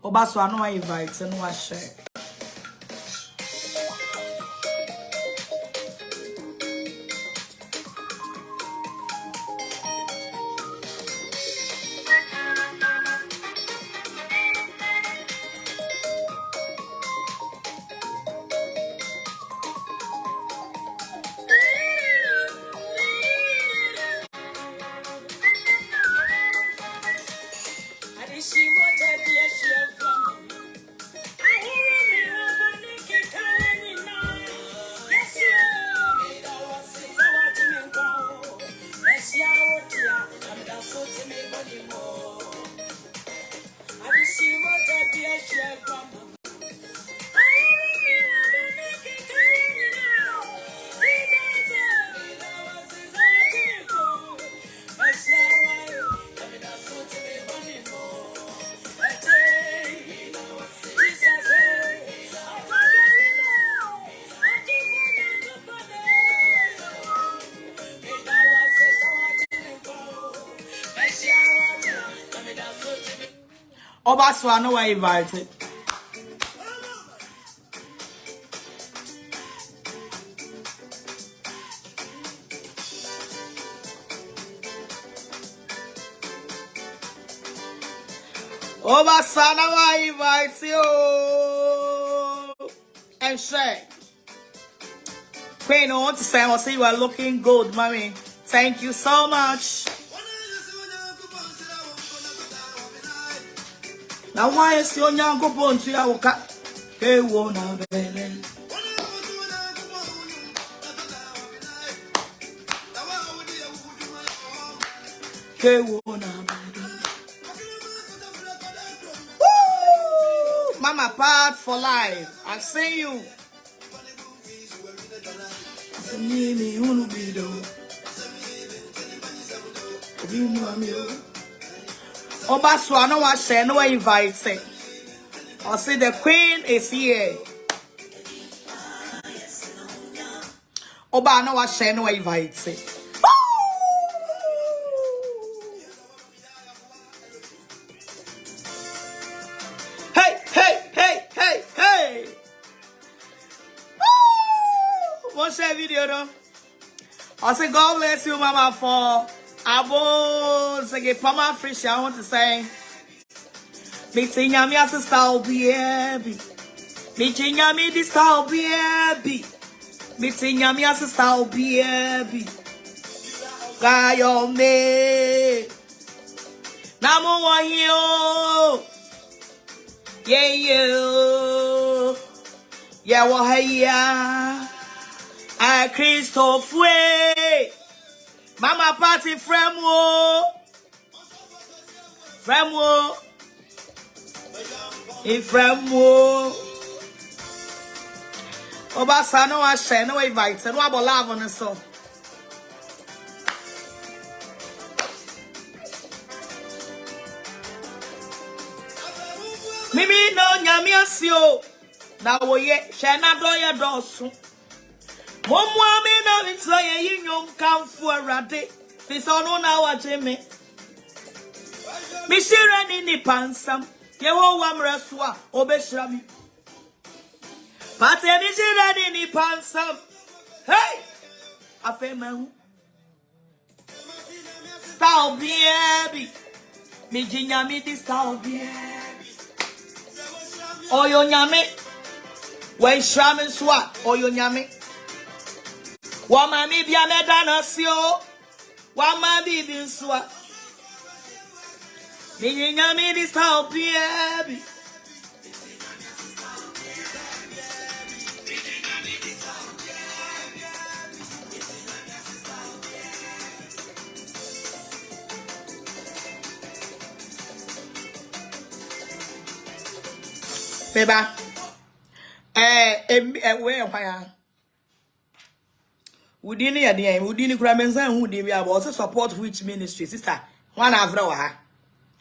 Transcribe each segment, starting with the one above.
Obaso I know I invite and I share. Obaso I know I invited. Obaso I know I invite you. And share. Queen, I want to say, I see you are looking good, mommy. Thank you so much. Now why is your young go born to your cat? Hey, won't have been. Hey, won't have been. Mama part for life. I see you. Obaso I know I share no invite. I say the queen is here. Oba I know I share no invite. Hey, hey, hey, hey, hey. What's that video though? I say God bless you, mama, for Abo say Pama Fish. I want to say meeting yami as a style baby. Meeting yami this style baby. Meeting yami as a style baby. Gayo me Namo wa yo. Yeah you. Yeah wa ya. I Christophe way. Mama party fremo. Ifremo. Obaso no I share no invite. No about love on the song. Mimi no nyami asio. Na wo ye share na do ye dosu. Momwa me no ntla ye yinyom kamfo arade. Fiso no na wache me. Mi shira ni ni pansam. Yehowa mreso a obeshira mi. Pate mi shira ni pansam. Hey! Afemahu. Style baby. Mi jinyami di style baby. Oyo nyame. When shaman swa oyo nyame. Wama mi bia medana sio. Wama bibi swa. Mi nyame di style baby. Beba. Where why? Wudini ya dia, wudini kura menza hu di bia bo support which ministry sister. One afra wa ha.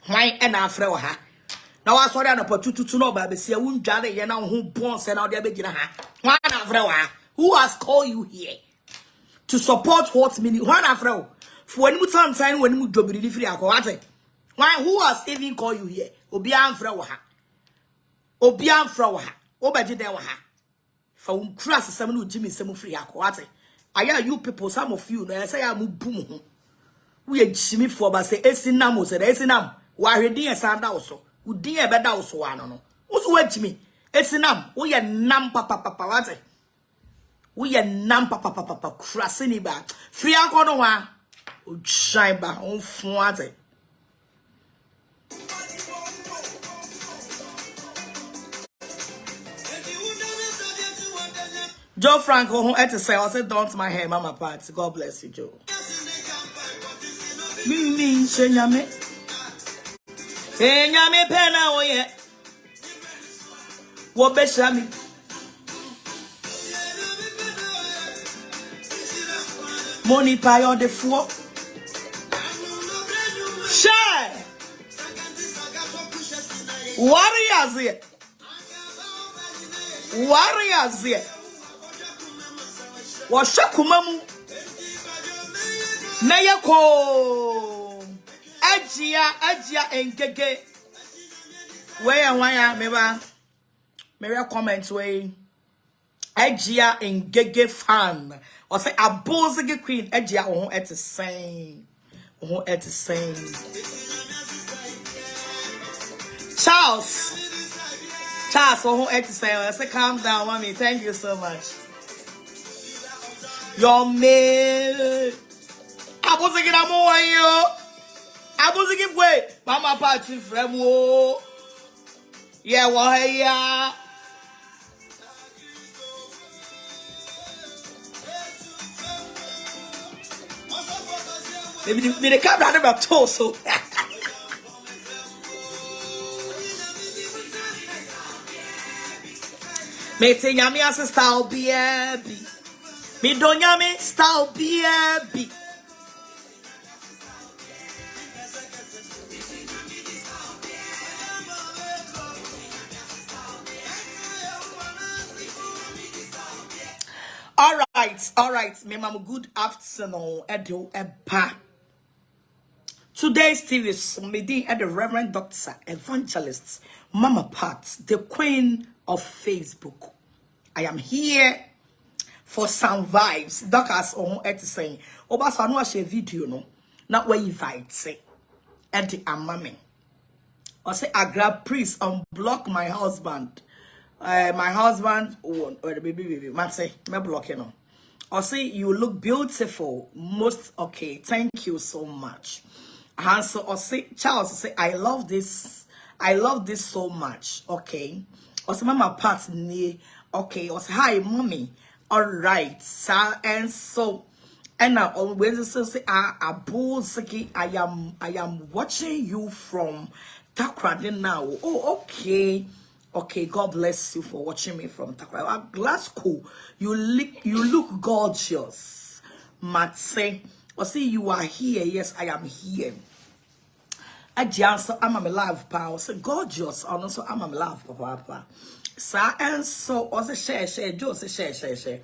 Why and afra wa ha. Na wa sorry na patututu no ba be sia wundware ye na ho bon se na ode abegina ha. One afra wa ha. Who has called you here to support what ministry? One afra. For any time when you dobiri free akwa. Why who has even called you here? Obi afra wa ha. Obian from her. Obaji de ha. For crass some Jimmy some free aquate. I you people, some of you, I say I'm boom. We are Jimmy for but say Esinam was Esinam. Why he dear sound also? Who dear bed also one no. Who's wet Jimmy? Esinam, we are nam papa. We are nam papa crassini back. Free aquano one. Shine back on Fuate. Joe Franco, who had to say, I said, don't my hair, mama parts. God bless you, Joe. Me, Shenyame. Shenyame pena, oh yeah. What beshami? Money pay on the floor. Share. Warriors here. Warriors here. Washakumamu Nayako Ajia Engege Where Mera comments way Ajia Engege fan or say a bozige queen Ajia on at the same Charles on at the same I say calm down mommy, thank you so much. Your man, I was again. I'm over here. I was again. Way, Mama party from wo. Yeah, why? Maybe the camera never told so. Me say yami as style baby. Me don't yami style baby. All right, me mama, good afternoon, Edo Eba. Today's TV is me at the Reverend Doctor Evangelist Mama Pat, the Queen of Facebook. I am here for some vibes. Doctors on it saying, Oba so no share video no. Not where you invite say at the amame. Or say I grab priest unblock my husband. My husband or the baby man say me block you know. Or say you look beautiful. Most okay. Thank you so much. And so or say Charles say I love this so much. Okay. Or say Mama Pat ni okay. Or say hi mommy. All right, sir. And so and now always say I am watching you from Takrade now. Oh, okay. Okay, God bless you for watching me from Takrade. Glasgow, you look gorgeous. Matse, or see you are here. Yes, I am here. I'm a love power. So gorgeous. Also, I'm a love papa. Sir, and so also share, just share.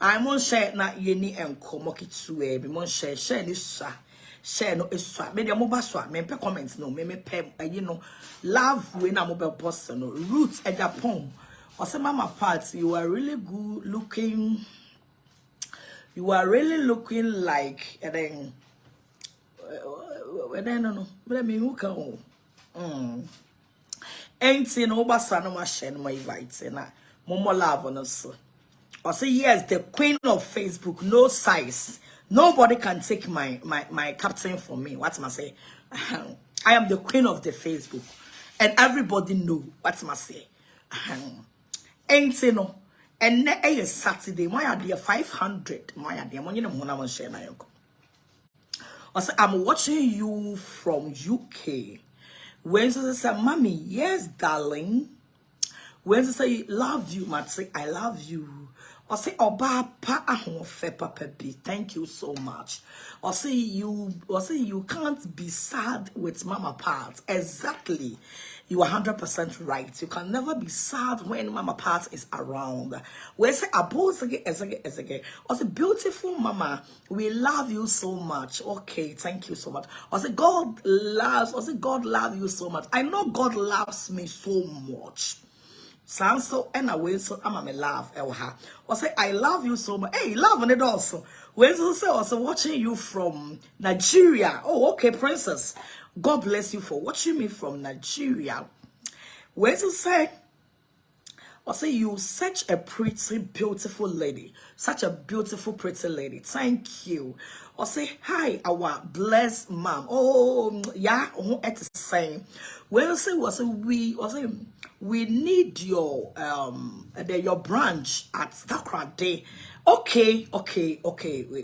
I won't share na yeni and komoki be mon share this share no is swap. Maybe a mobile swap, me pe comments no, me pe you know, love when a mobile person no roots at Japan. Or some mama parts, you are really good looking. You are really looking like and then no, but me who can ain't no basano machine my invites and Momo love on us. Or say yes, the queen of Facebook, no size. Nobody can take my captain for me. What am I say? I am the queen of the Facebook. And everybody know what am I say. Ain't say no. And next is Saturday. My idea 500. My idea. I say I'm watching you from UK. When they say, mommy, yes, darling. When they say, love you, Matsi, I love you. Or say, Oba pa ahon fe papa bi. Thank you so much. Or say you can't be sad with Mama Pat. Exactly. You are 100% right. You can never be sad when Mama Pat is around. We say, Abo or say, beautiful Mama, we love you so much. Okay, thank you so much. Or say, God loves you so much. I know God loves me so much. Sound so and away so I'm a love her. Or say I love you so much. Hey, love it also. When so say also watching you from Nigeria. Oh, okay, princess. God bless you for watching me from Nigeria. When so say or say you such a pretty beautiful lady, such a beautiful pretty lady. Thank you. Or say hi, our blessed mom. Oh yeah, at the same. Well, say was we or say we need your branch at Stakra Day. Okay.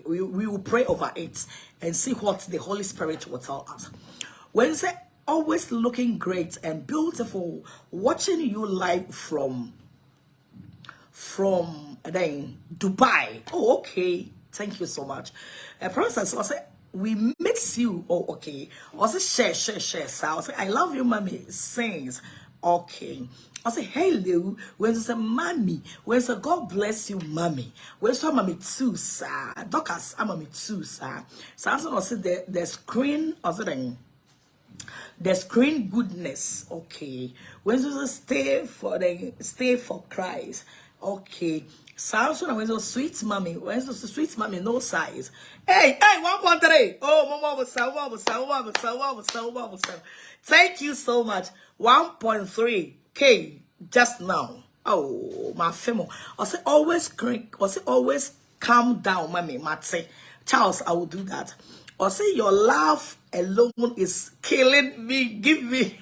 We will pray over it and see what the Holy Spirit will tell us. When say always looking great and beautiful, watching you live from then Dubai. Oh, okay. Thank you so much. Princess, I say we miss you. Oh, okay. I say share. So I say I love you, mommy. Sings. Okay. I say hello. When you say mommy, when you say God bless you, mommy. When you say mommy too, sir. Doctors, I'm mommy too, sir. So I say the screen. I say the screen goodness. Okay. When you say stay for Christ. Okay. Samson when so sweet mommy. When so sweet mommy, no size. Hey, 1.3. Oh, mama was. Thank you so much. 1.3K just now. Oh, my family. I say always calm down, mommy. Matse. Charles, I will do that. I say your laugh alone is killing me. Give me.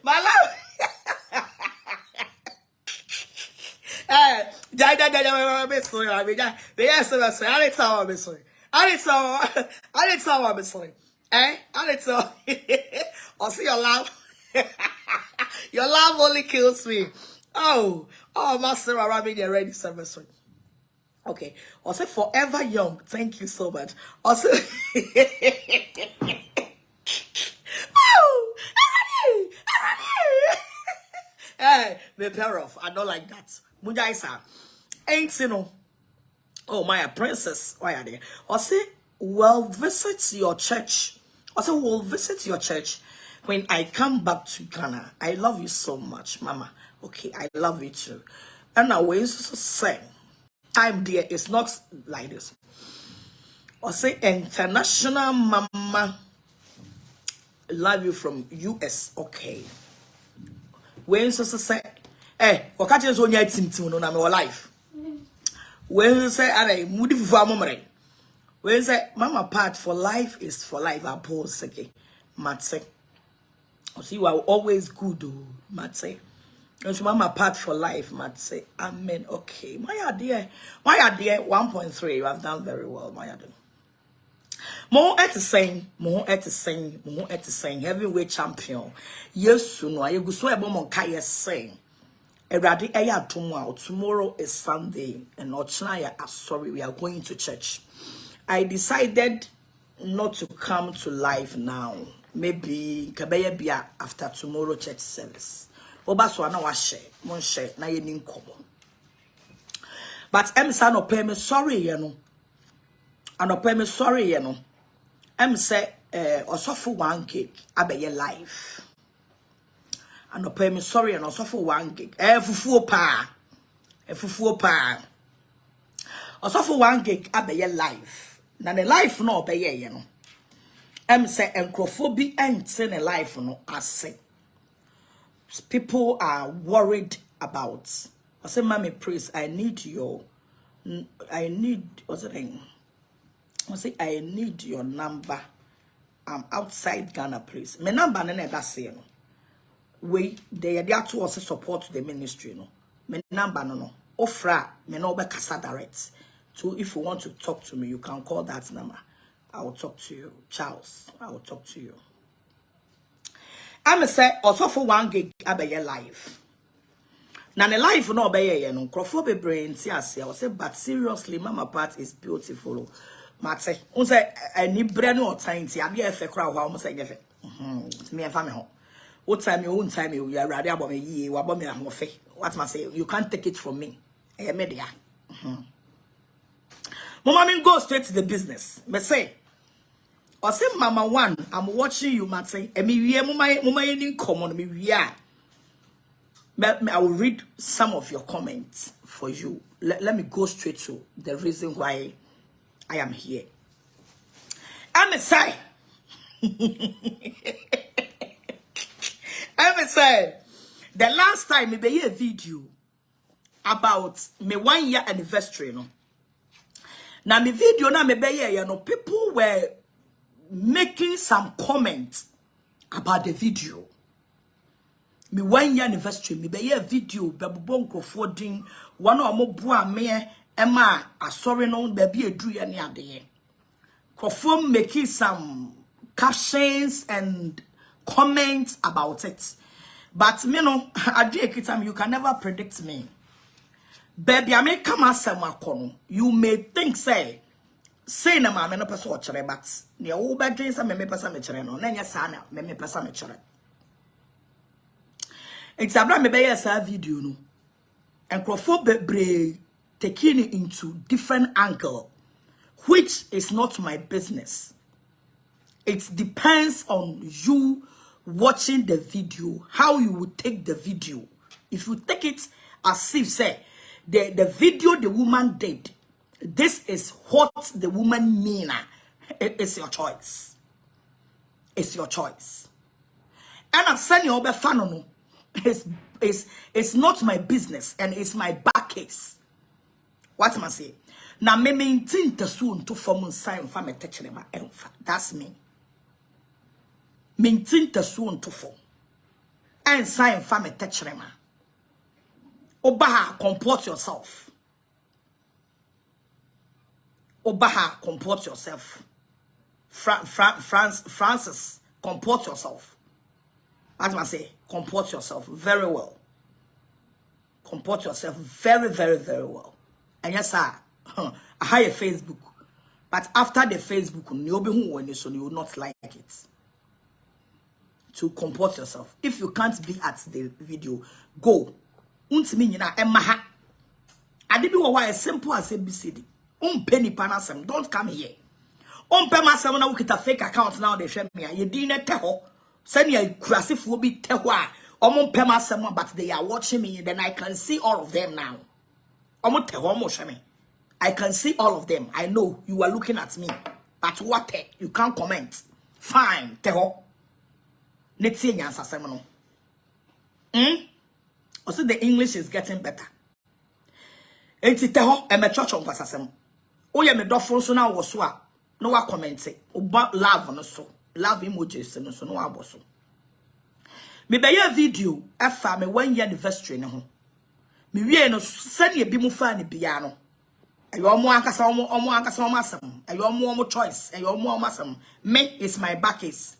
My love. I'll see your laugh. Your laugh only kills me. Oh, Master Arabic, you're ready, service. Okay, I'll say forever young. Thank you so much. Also, hey, me pair off. I don't like that. Mujaisa. Ain't you know. Oh, my princess. Why are they? I say, well, visit your church. I say, we'll visit your church when I come back to Ghana. I love you so much, Mama. Okay, I love you too. And I will say, I'm there. It's not like this. I say, international Mama. Love you from US. Okay. When so say, what catch is on your team no na my life. When say I moody for mama. When say mama part for life is for life. I pause okay. Matse. See you are always good oh Matse. And mama part for life, Matse. Amen. Okay. My idea 1.3. You have done very well, my idea. More at the same, heavyweight champion. Yes, no, I go so a moment kaya saying. Eradi eya tomorrow is Sunday, and Ochnaya, sorry, we are going to church. I decided not to come to live now. Maybe kabaya bia after tomorrow church service. Obaso na wa share, mon share na ye nin komo. But emsa no pay me sorry ye no. Anopɛ me sorry ye no. Say osofo 1 gig abeye live. Anopɛ me sorry ye no osofo 1 gig. Fufuo pa. Osofo 1 gig abeye live. Na the live no obeye ye no. Say enkrofo bi ente ne live no ase. People are worried about. I say, Mommy, please, I need what's the thing? I say, I need your number. I'm outside Ghana, please. My number nene that say no. We they are there to also support the ministry, no. My number no. Ofra, me no be kasa direct. So if you want to talk to me, you can call that number. I will talk to you, Charles. I will talk to you. I'm say also for 1 gig abeye live. Now the life no obeye no. Crofo be brain see ase. I say, but seriously, Mama part is beautiful. Mate, unse ani bre no time ti ade efe kra ho am say gefe. Me enfa me ho. What time you you ready about me ye, wa about me ahofe. What must say? You can't take it from me. Eh me dia. Mama go straight to the business. Me say Or say Mama One, I'm watching you, Matty. And me, mama, in common, me, I will read some of your comments for you. Let me go straight to the reason why I am here. I'm a say. I'm a say. The last time me be a video about me 1 year anniversary, no. Now me video na me be you know, people were making some comments about the video. Me 1 year anniversary, me be a video bebon crofoding one or more boa me Emma sorry no baby a drew any ade. Crofom making some captions and comments about it. But me no, I you can never predict me. Baby, I may come as some you may think say na mama no person watch but ne wo be dwen say me person me chere no na nya sa na me person me chere. Example me be yes video no. Enkrofo bebre taking it into different angle, which is not my business. It depends on you watching the video, how you would take the video. If you take it as if say the video the woman did, this is what the woman mean. It's your choice. It's your choice. And I'm saying you fan it's not my business and it's my back case. What am I saying? Now me maintain the soon to form sign for me touching my enfa. That's me. Maintain the soon to form and sign for me touching my. Obaha, comport yourself. Obaha, comport yourself. Francis, comport yourself. As I say, comport yourself very well. Comport yourself very, very, very well. And yes, sir, I have a Facebook. But after the Facebook, you will not like it. To comport yourself. If you can't be at the video, go. Untimi nyina emaha ade bi wo wa as simple as ABCD penny panasem don't come here masem na wukita fake account now they hwe me a ye din na te ho sani akurasefo bi te ho a masem but they are watching me then I can see all of them now te ho hwe me I can see all of them. I know you are looking at me but what you can't comment fine te ho netie nyansa sem no also, the English is getting better. Enti teho e me church on pasasem. Oye me dofo so na wo so a no wa comment oba love no so. Love emojis no so no wa boso. Me be ye video efa me 1 year anniversary ne ho. Me wie no sane bi mu fa ne bia no. Ayo omo ankasa omo asem. Ayo omo choice. Ayo omo asem. Me is my back case.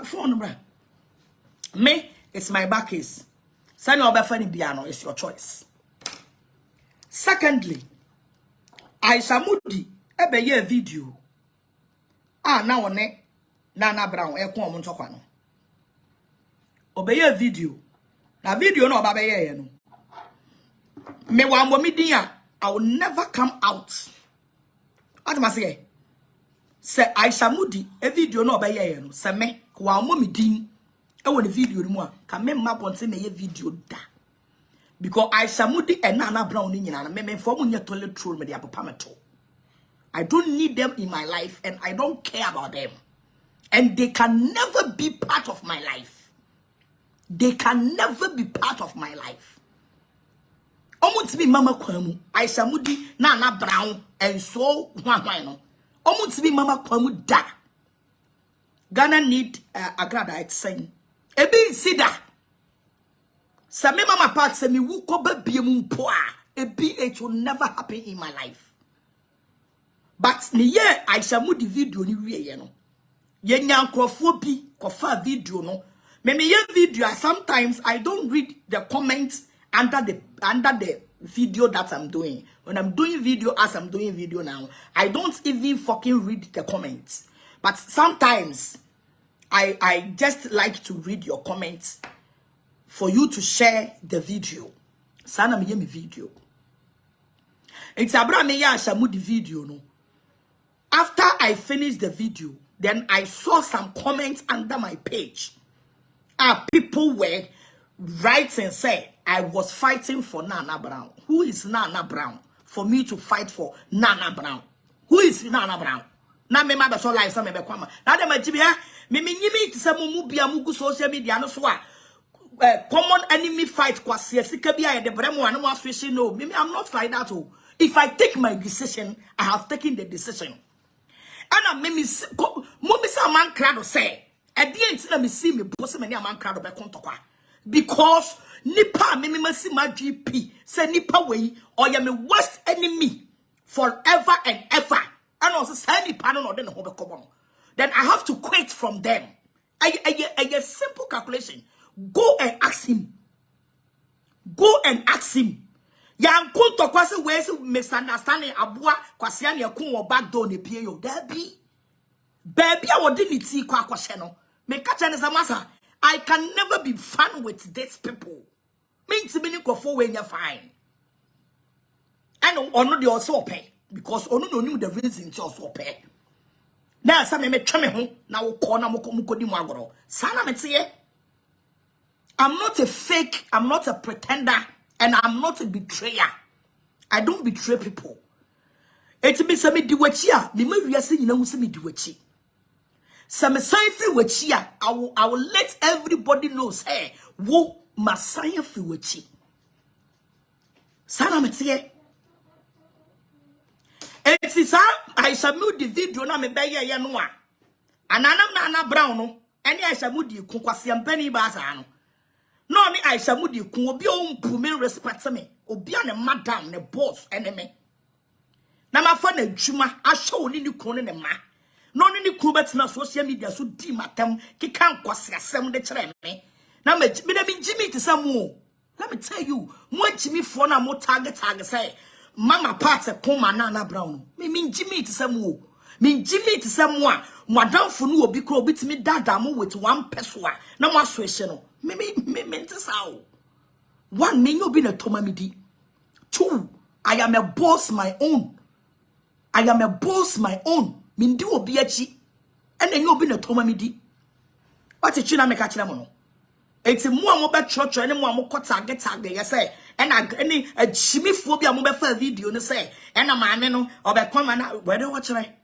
Phone number. Me, it's my back case. Send your funny piano, it's your choice. Secondly, I Samudi ebe ye video. Now ne Nana Brown ekon mo ntokwa no. Obeye video. Na video no oba beye ye no. Me wa mo me din I will never come out. What am I saying? Say I Samudi a video no be ye no se me kwa mo me din e won video mu a ka me mma bonte me ye video da because I Samudi and Nana Brown ni nyina na me for mo nye toilet troll me dia papa meto. I don't need them in my life and I don't care about them and they can never be part of my life. They can never be part of my life. Omuntimi mama kwamu I Samudi Nana Brown and so hwan no Omuntimi mama kwamu da. Ghana need a graduate saying. Ebi sida. Sa me mama part say me wu ko ba biem mpo a. Ebi it will never happen in my life. But ni ye Aisha mu di video ni wie ye no. Ye nyankrofo bi kofa video no. Me ye video sometimes I don't read the comments under the video that I'm doing. When I'm doing video as I'm doing video now, I don't even fucking read the comments. But sometimes I just like to read your comments for you to share the video. Sana me video. It's abra me ya shamu the video no. After I finished the video, then I saw some comments under my page. People were writing say I was fighting for Nana Brown. Who is Nana Brown? For me to fight for Nana Brown. Who is Nana Brown? Na me ma so live some me kwama. Na dem agibia me nyimi tse mu bia mugu social media no so a common enemy fight kwase sika bia ye de bremo anu aswehye no. Me I'm not like that oh. If I take my decision, I have taken the decision. And I me say man crowd say at the end let me see me boss me man crowd be kontokwa because nipa me see my GP say nipa way or ya me worst enemy forever and ever. And also say nipa no dey no be common. Then I have to quit from them. A simple calculation. Go and ask him. Go and ask him. Yan kunto kwase we se misunderstanding aboa kwase an yakun wo back door ne pie yo da bi baby a wodi ni ti kwa kwase no me ka che ne samasa I can never be fun with these people me ntimi ni kofo we nya fine and ono de also pay because ono no nim the reason to also pay na sa me twa me ho na wo ko na mo kodi mo agoro sana me tie I'm not a fake, I'm not a pretender. And I'm not a betrayer. I don't betray people. It means me diwachia. Me we are saying you know me diwachi. Some sign free wachia. I will let everybody know. Hey, wo masaya free wachi. Sana metie. It is I submit the video na me beye ya noa. Ananam na ana brown no. Any I submit the kunkwasi ampeni baza no. No, me I shall mudi kun obi o me respect me. Obi an madam ne boss enemy. Na ma fa na adwuma a show ni ni kun ne ma. No ni kun bet na social media so di matem ke kan kwase asem de kire me. Na me na me Jimmy te samu. Let me tell you, mo Jimmy for na mo target say mama part kun Nana Brown. Me Jimmy te samu. Me Jimmy te samu a madam fo no obi kro obi timi dada mo with one person na mo aswehye no. Me sao. One, me no be na tomamidi. Two, I am a boss my own. I am a boss my own. Mindi obi achi. And then you be na tomamidi. What is china me catch them no? It's more mo be church and more mo target you say. And any a chimi phobia mo be for video no say. And a man no or be come na where watch right.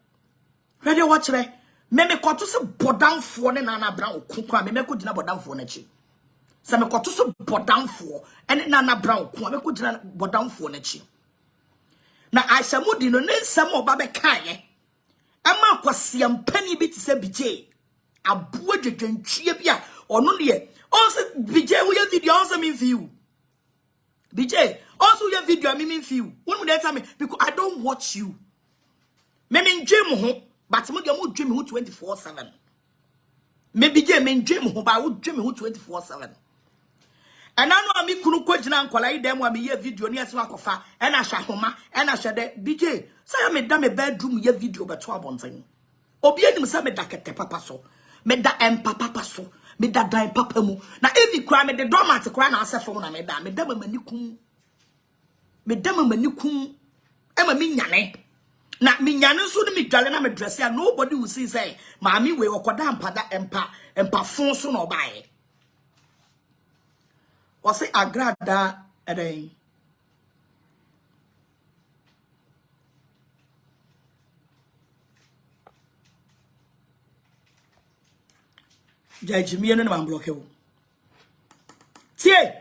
Where watch right. Me kwato se bodam fo ne Nana Brown kunkwa me ko dina bodam fo na chi. Se me kwato se bodam fo ene Nana Brown kunkwa me ko dina bodam fo na chi. Na Aishamudi no ne nsem oba be kaye. Ama kwase ampani bi ti se bije. Aboa dwedwantwie bia ono ne also bije wo ye video also me view. Bije also your video me view. When would they tell me because I don't watch you. Me njem ho but mo dream who 24/7. Maybe je me dream who ba would dream who 24/7. And I know me kunu kwagina nkwala dem wa me ye video ne aso akofa e na hwa homa e na hwe de BJ say me da me bedroom ye video beto abonten. Obi anim say me da kete papa so. Me da papa so. Me da dan papa mu. Na evi kwa me de dormant kwa na asefo na me da mamanikum. Me da mamanikum. E ma me nyane. Na minyane so me dwale na me dress ya nobody will see say maami we okoda ampada empa fon so na obae o say agrada eden judge me no na block you tie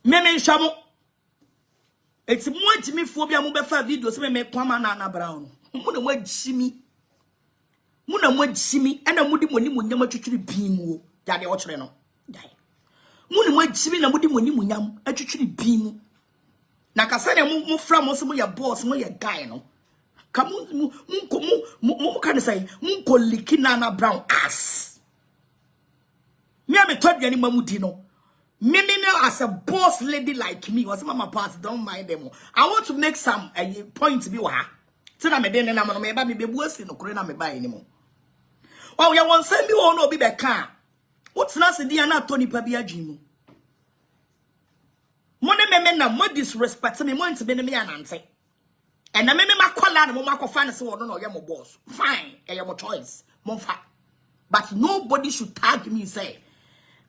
me nhamo it's more Jimmy phobia mo be fa video se me kwama Nana Brown mo na mo jimi ena mo di moni mo nyam atwitwiri bin mu ya de wo kire no dai mo na mo jimi na mo di moni mo nyam atwitwiri bin mu na kasa ne mo fra mo se mo ya boss mo ya guy no ka mo kan say mo ko liki Nana Brown ass me am told you ni mamudi no me as a boss lady like me, was mama parts don't mind them. I want to make some point to be wa. So na me den na me ba me be buasi no kure na me ba anymore. Oh, ya won send me won no be be ka. What's na se dia na Tony pa bi adwin mu. Money me na mo disrespect me mo ntebe me anante. And na me makola na mo makofa na se wo no ye mo boss. Fine, e ye mo choice. Mo fa. But nobody should tag me say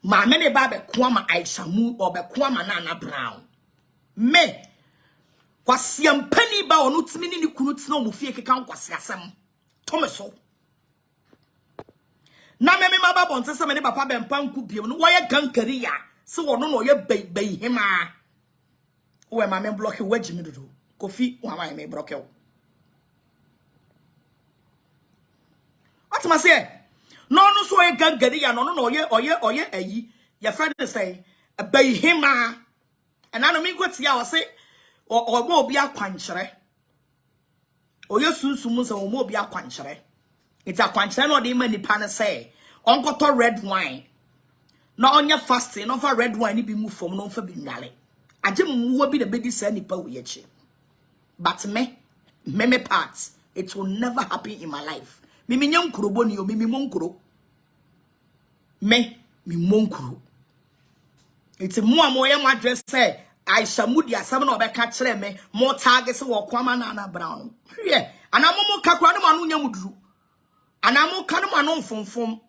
ma me ne ba be kwama Aisha mu or be kwama Nana Brown. Me kwasiam pani ba onu timi ni kunu tina mo fie keka kwasiasem. To me so. Na me maba bonse se me ne papa be mpanku biem no wo ye gankari ya se wo no ye be hima. Wo ma me block we jimi dodo. Kofi wo ma me block wo. What ma say? No so ye gankari ya no oye ayi. Your friend say be hima. And I don't mean what ya say or mo bi akwankyere. Oye sunsumu se o mo bi akwankyere. It's a kwanchere no de mani pa na say onkoto red wine. No onya fasting no fa red wine ni bi mu fom no fa bi nwale. Aje mu bi de bedi sa nipa wo yechi. But me parts it will never happen in my life. Me nyam kurobo ni o me monkuro. Me monkuro. It's mo amoye mo address say I shall mudi asem na obeka kire me mo tag se wo kwama Nana Brown. Hwe anamomo kakura no manu nyamuduru. Anamu kanu manu fum.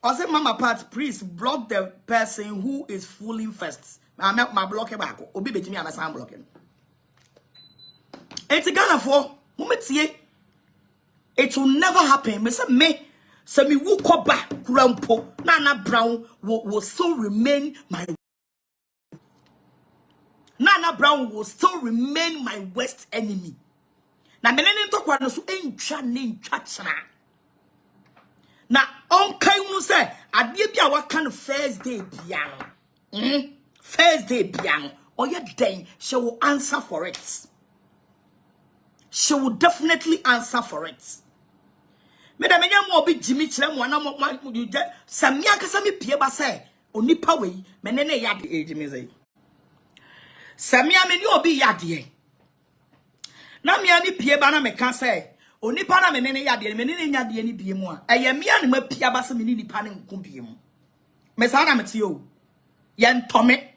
I say mama part please block the person who is fooling first. I make my block back. Obi be jimi anasa blocking. It's Ghana for mumetie. It will never happen. Me say me wu koba kurampo Nana Brown will still remain my Nana Brown will still remain my worst enemy. Na menene ntokwa no so entwa ne ntwa chana. Na onkai mu say ade bia waka no first day bia no. First day bia no. Oye den she will answer for it. She will definitely answer for it. Me da menya mo obi jimi kire mo na mo you je samia kasa me pie ba say onipa we menene yade ejimi say. Samia me ni obi yade. Na mia ni pie ba na me ka say onipa na menene yade menene nyade ni bie mu a eye mia ne ma pie ba se me ni nipa ne nko bie mu me sa na me tie o ye ntome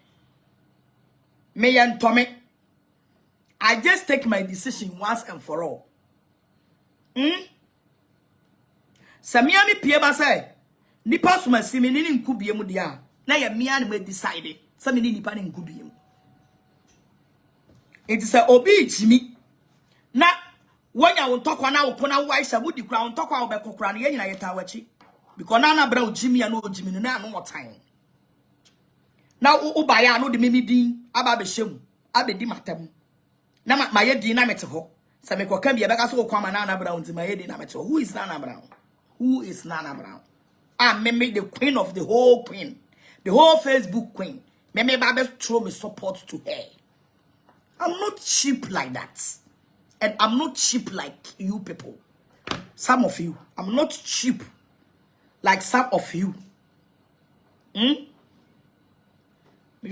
me ye ntome. I just take my decision once and for all. Samia ni pie ba say nipa so ma si me ni nko bie mu dia na ye mia ne ma decide se me ni nipa ne nko bie mu. It is a obi jimi na wanya wontokwa na wopona wo Aisha mudi kra wontokwa wo bekokra na yenyina yeta wachi because Nana Brown jimi ya no jimi no na no wotan na wo ba ya no de memidin aba be hyem abedi matam na ma yedi na mete ho se me koka bia beka so wo kwama Nana Brown ti ma yedi na mete ho. Who is Nana Brown? Who is Nana Brown? Me the queen of the whole queen, the whole Facebook queen. Me ba be throw me support to her. I'm not cheap like that. And I'm not cheap like you people. Some of you. I'm not cheap like some of you. You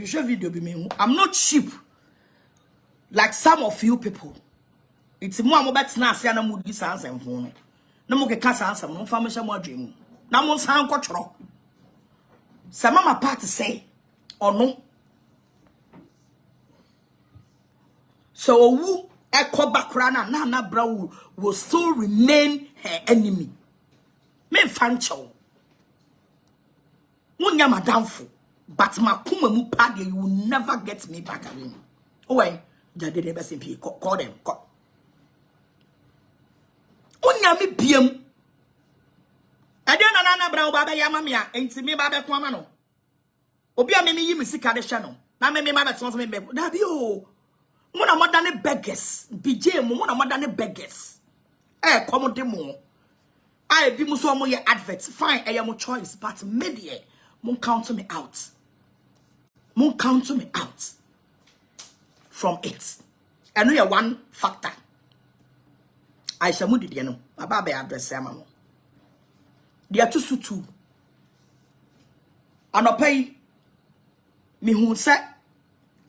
show video be me. I'm not cheap like some of you people. It's more about na say na mudi sans and phone. Na mo ke ka sans no family mo adwemu. Na mo san kwotro. Some mama part say or no. So who Eko Bakrana Nana Brown will still remain her enemy. Me fancho. Munya madamfo. But makuma mu padi, you will never get me back again. Oh wait, jade de best MP. Call them. Call. Munya mi biem. Adena Nana Brown baba yamamia. Enti me baba kwama no. Obi a me yi sika de hye no. Na me ma beto so me be. Dabi o. Mona modane beggars. BJ mo mona modane beggars. Come de mo. I be mo so mo ye adverts. Fine, I am choice, but media mon count me out. Mon count me out from it. I know you one factor. I shall mudi de no. Baba address am mo. They are two. Anopay me hu se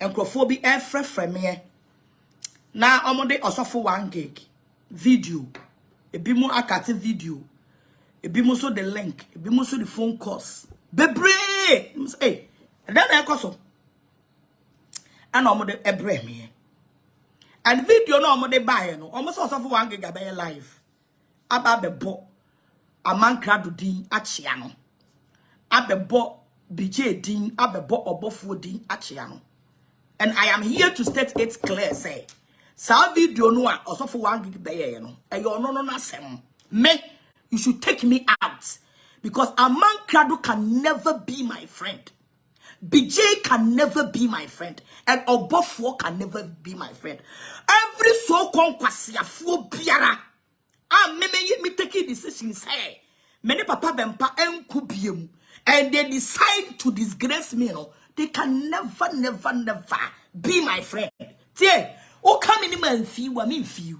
enkrofo bi efrefre me na omode osofo 1 gig video ebi mu akate video ebi mu so the link ebi mu so the phone calls bebre hey then na ekoso and omode ebreme. And video no omode buy no. Almost also for 1 GB live. Aba bebo. Amankra din achiano. Abebo BJ din abebo Obofour din achiano. And I am here to state it clear, say. Sa video no also for 1 GB no. And you no na sem. Me, you should take me out. Because Amankra can never be my friend. BJ can never be my friend. And Obofour can never be my friend. Every so-called kwasiafo biara. Me taking decisions. Hey, many papa bempa enkubiem. And they decide to disgrace me. No, they can never be my friend. Tie, o come in man feel wa me feel.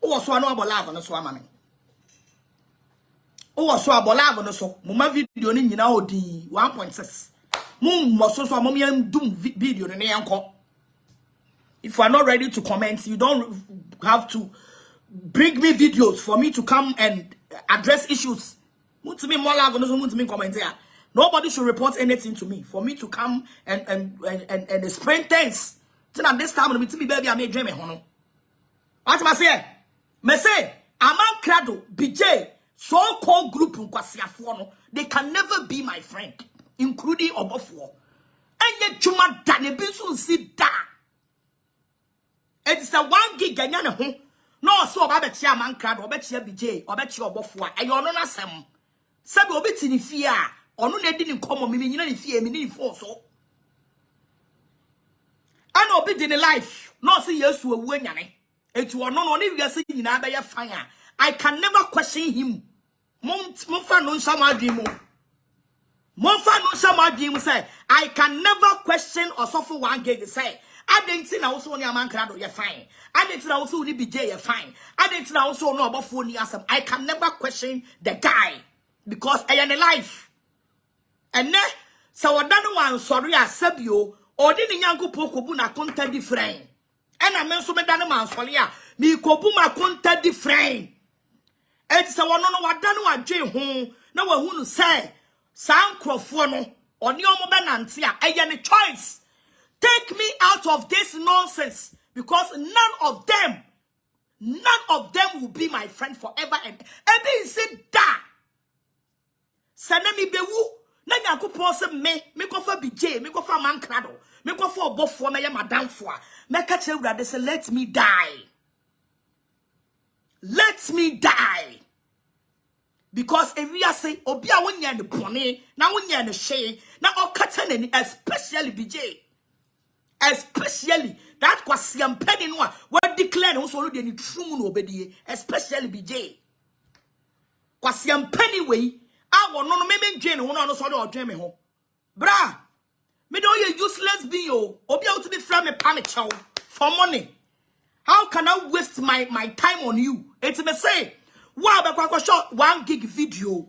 O so no abola no so amame. O so abola no so. Mama video ni nyina odi 1.6. Mo so mo yam dum video ne yanko. If you are not ready to comment, you don't have to bring me videos for me to come and address issues. Nobody should report anything to me for me to come and explain things. This time baby I made dream. What am I saying? Me say Amankra BJ so-called group they can never be my friend, including Obofour. And yet Juma Dane Binsu sit da. It's a 1 gig Ganyana home. No, so I bet you Amankra, or bet you BJ, or bet you Obofour. And you're not some. Sabi obit in fear, or no, they didn't come on me, you know, fear me, for so. I know bit in the life, not see yes to a win. It will not only be a singing in a fire. I can never question him. Monfa no sama dream. Monfa no sama dream say, I can never question or suffer 1 gig say. I didn't see also on your Amankra, you're fine. I didn't also only BJ, you're fine. I didn't also know about phone. I can never question the guy because I am alive. And then, so I don't want sorry, I said you, or didn't yanko pokobu na content different. And I mean, so me done man sorry, me kobu ma content different. And so I don't know what done what J home. No one who say, Sound Crofono, or Nyomo Benantia, I am a choice. Take me out of this nonsense because none of them will be my friend forever and ever. Said that. Sanemi bewu na Nyankopon se me go for BJ, me go for Amankra, me go for Obofour, me ya madam for. Me ka che urade say let me die. Let me die. Because if we are say obi a wonya ne bone na wonya ne hye na okata nani especially BJ. Especially that kwasiam penny no what declare no so the true no obedie, especially BJ. Kwasiam penny way I want no me Jane no no so do dream me ho. Bra, me do you useless be yo. Obi out to be from me panic chow for money. How can I waste my time on you? It's me say, wow, be shot 1 gig video.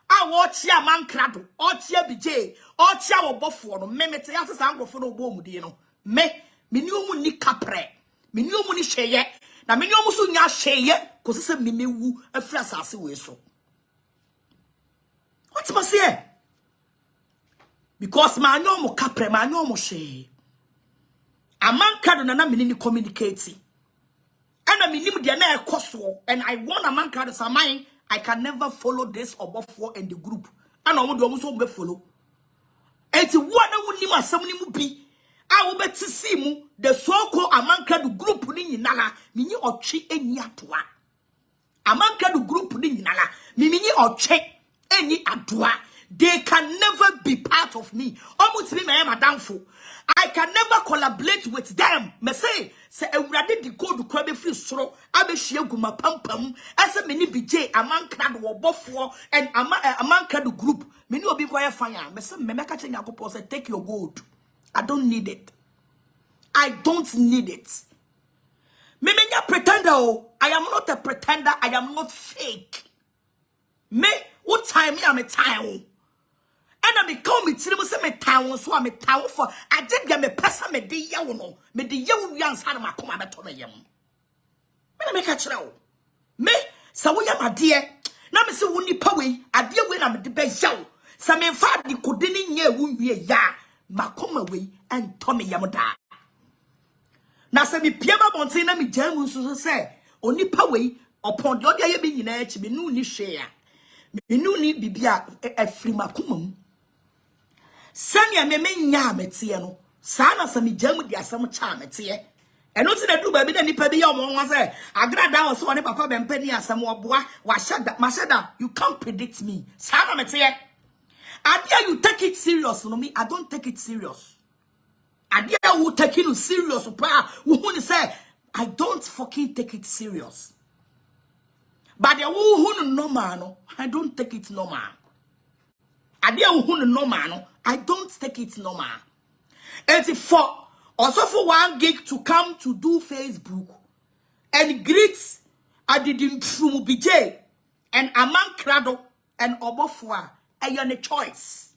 I watch ya Amankra, or chia BJ, or chia Obofour no me te ya se angro no bo mu die no. Me knew mu ni kapre. Me knew mu ni sheye. Na me knew mu so nya sheye ko se me mewu afri asase we so. What am I saying? Because my no mo kapre, my no mo sheye. Amankra na me ni communicate. And I mean de na ekoso and I want Amankra to say I can never follow this Obofour in the group. And I want to almost be follow. Enti what na woni ma asam ni mu bi. I will bet to see mu the so-called Amankra group ni nyinala mini otwe eni atoa. Amankra group ni nyinala mini otwe eni adoa. They can never be part of me. Almost be my madamfo. I can never collaborate with them. Me say ewurade di go do kwa be free soro abehia guma pampam ase mini BJ Amankra Obofour and Amankra group mini obi kwaya fire. Me say me meka che Nyankopon say take your gold. I don't need it. I don't need it. Me menya pretender. I am not a pretender. I am not fake. Me what time me am a time. And I become me tell me say me town so I'm a town for I did get me person me de yawo no me de yawo wians ha na makoma beto me yam me make a chira me sa wo yam ade na me se wo nipa we ade we na me de be yawo sa me fa de kode ni nya wo wie ya makoma we and to me yam da Na se me piaba bonten na me jamu so say onipa wei upon the other ye be nyina echi me nu ni hwe a me nu ni bibia afri makomam sanya me menya mete no sa na se me jamu di asem cha mete eno ti na du ba bi na nipa bi ya omo say agrada wo so ne papa be mpani asem oboa wa shada mashada. You can't predict me sa na mete adia you take it serious no me I don't take it serious. Adia who take it serious who say I don't fucking take it serious. But the who normal no I don't take it normal. Adia who normal no I don't take it normal. 84 also for 1 gig to come to do Facebook and greet Adidin Trumu BJ and Aman Krado and Obofour and you're a choice.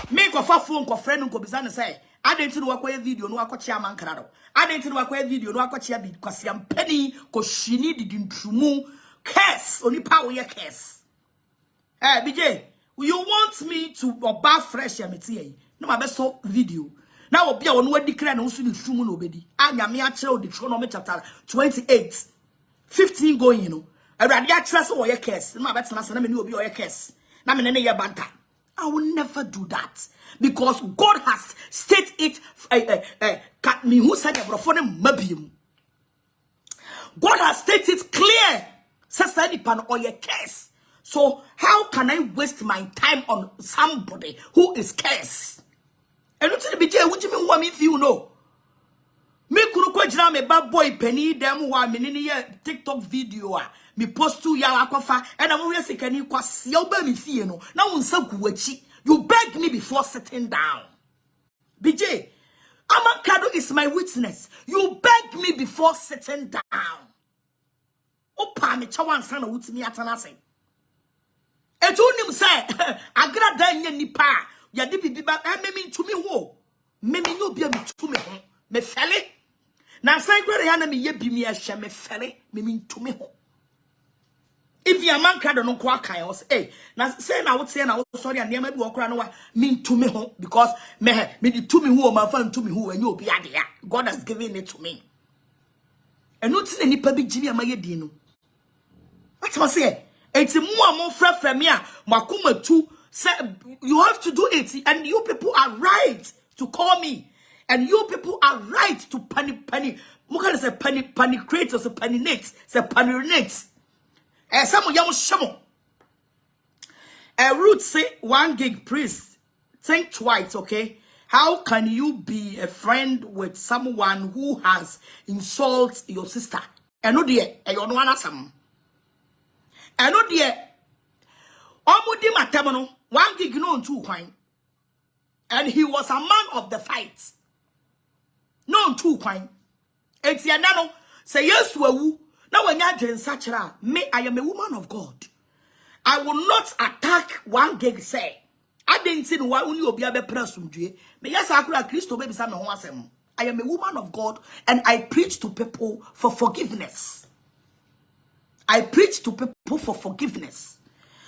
Make a phone ko friend ko bizana say I didn't know what video no akọ Aman Krado. I didn't know what video no akọ chia bi kwasi ampani ko shini Didin Trumu curse only power your curse. Eh BJ, you want me to oba fresh ya metie no ma be so video. Now obi a wonu wadi kra na usu ni Trumu no obedi. Anya me a kire Deuteronomy chapter 28 15 going you know. Awurade a kire so wo ye curse. No ma betena se na me ni obi o ye curse. Na me ne ye banta. I will never do that because God has stated it. God has stated it clear. So how can I waste my time on somebody who is cursed? And not to be jail. What do you mean? What if you know? Me kunu kwa jina me bad boy penny dem wa me ni TikTok video me post to ya akofa and I'm always saying you kwasi oba me fie no na wonsa guwachi. You beg me before sitting down. BJ, Aman Krado is my witness. You beg me before sitting down. Opa me chawan sana wuti mi atanase. Etu nim say agrada nya nipa ya di bibiba me to me ho. Me no bia me to me ho. Me fele. Na say gwere ya na me ye bi me ahye me fele me to me ho. If your man Krado no kwa kan was na say na what say na sorry and near do okra no wa me to me ho because me the to me who ma fan to me who and you be ade God has given it to me. And not see any pabi jimi amaye di no. What I say? It's more fra me a makuma tu say you have to do it and you people are right to call me and you people are right to penny mo can say penny creators or penny next say penny next. Some young shamo. A root say 1 gig priest. Think twice, okay? How can you be a friend with someone who has insulted your sister? And no dear, you don't want some. And no dear, Omudi Matamano, 1 gig no 2 coin. And he was a man of the fight. No 2 coin. It's your nano. Say yes to a woo. Now when you're such me, I am a woman of God. I will not attack 1 gig say. I didn't see why only you be a person. Me yes, I could Christo baby some I am a woman of God and I preach to people for forgiveness. I preach to people for forgiveness.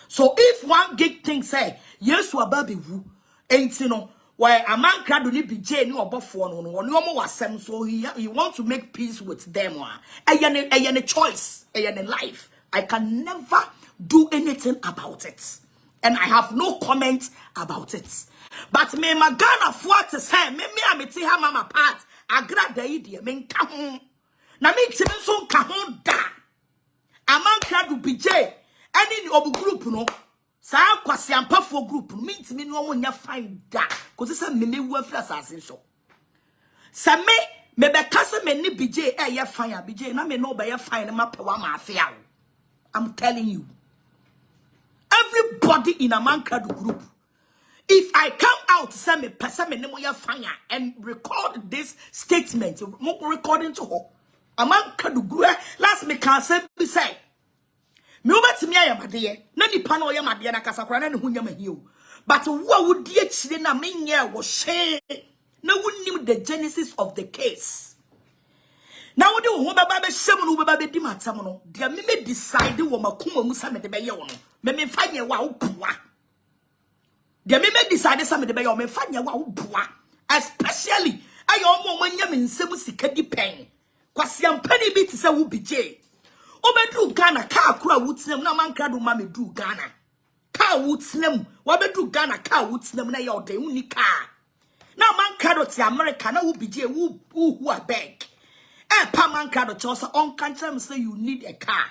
So if 1 gig thing say yes to a baby woo ain't you know why a man Krado ni BJ ni Obofour no was so he wants to make peace with them. A choice, a life. I can never do anything about it. And I have no comment about it. But me magana for to say me ameti ha mama part agrada idea me nka na me timi so nka ho da a man Krado BJ any obu group no sa kwasi ampafo group me no mo nya fine da ko se me wu afra sase so sa me be kase me ni BJ ye fine a BJ na me no be ye fine ma pe wa Mafia. I'm telling you, everybody in a man Krado group, if I come out say me person me ni mo ye fine and record this statement recording to her a man Krado group last me can say be say me obetimi ayamade na nipa na oyamade na kasakora na ne hunya mahio but wo would die chire na menye wo hye na wunnim the genesis of the case na wo de wo baba be hyem no baba be di matam no de me decide wo makoma mu sa me de be ye wo no me fanye wa wo boa de me decide sa me de be ye wo me fanye wa wo boa especially ayo mo wanya me nsem sika di pen. Kwasi ampani bi ti se wo bije. Obedru Ghana ka akura wutinem na manka do ma me du Ghana. Ka wutinem, wabedru Ghana ka wutinem na ye odan uni ka. Na manka do ti America na wo bije who abeg. Pa manka do chosa on country say you need a car.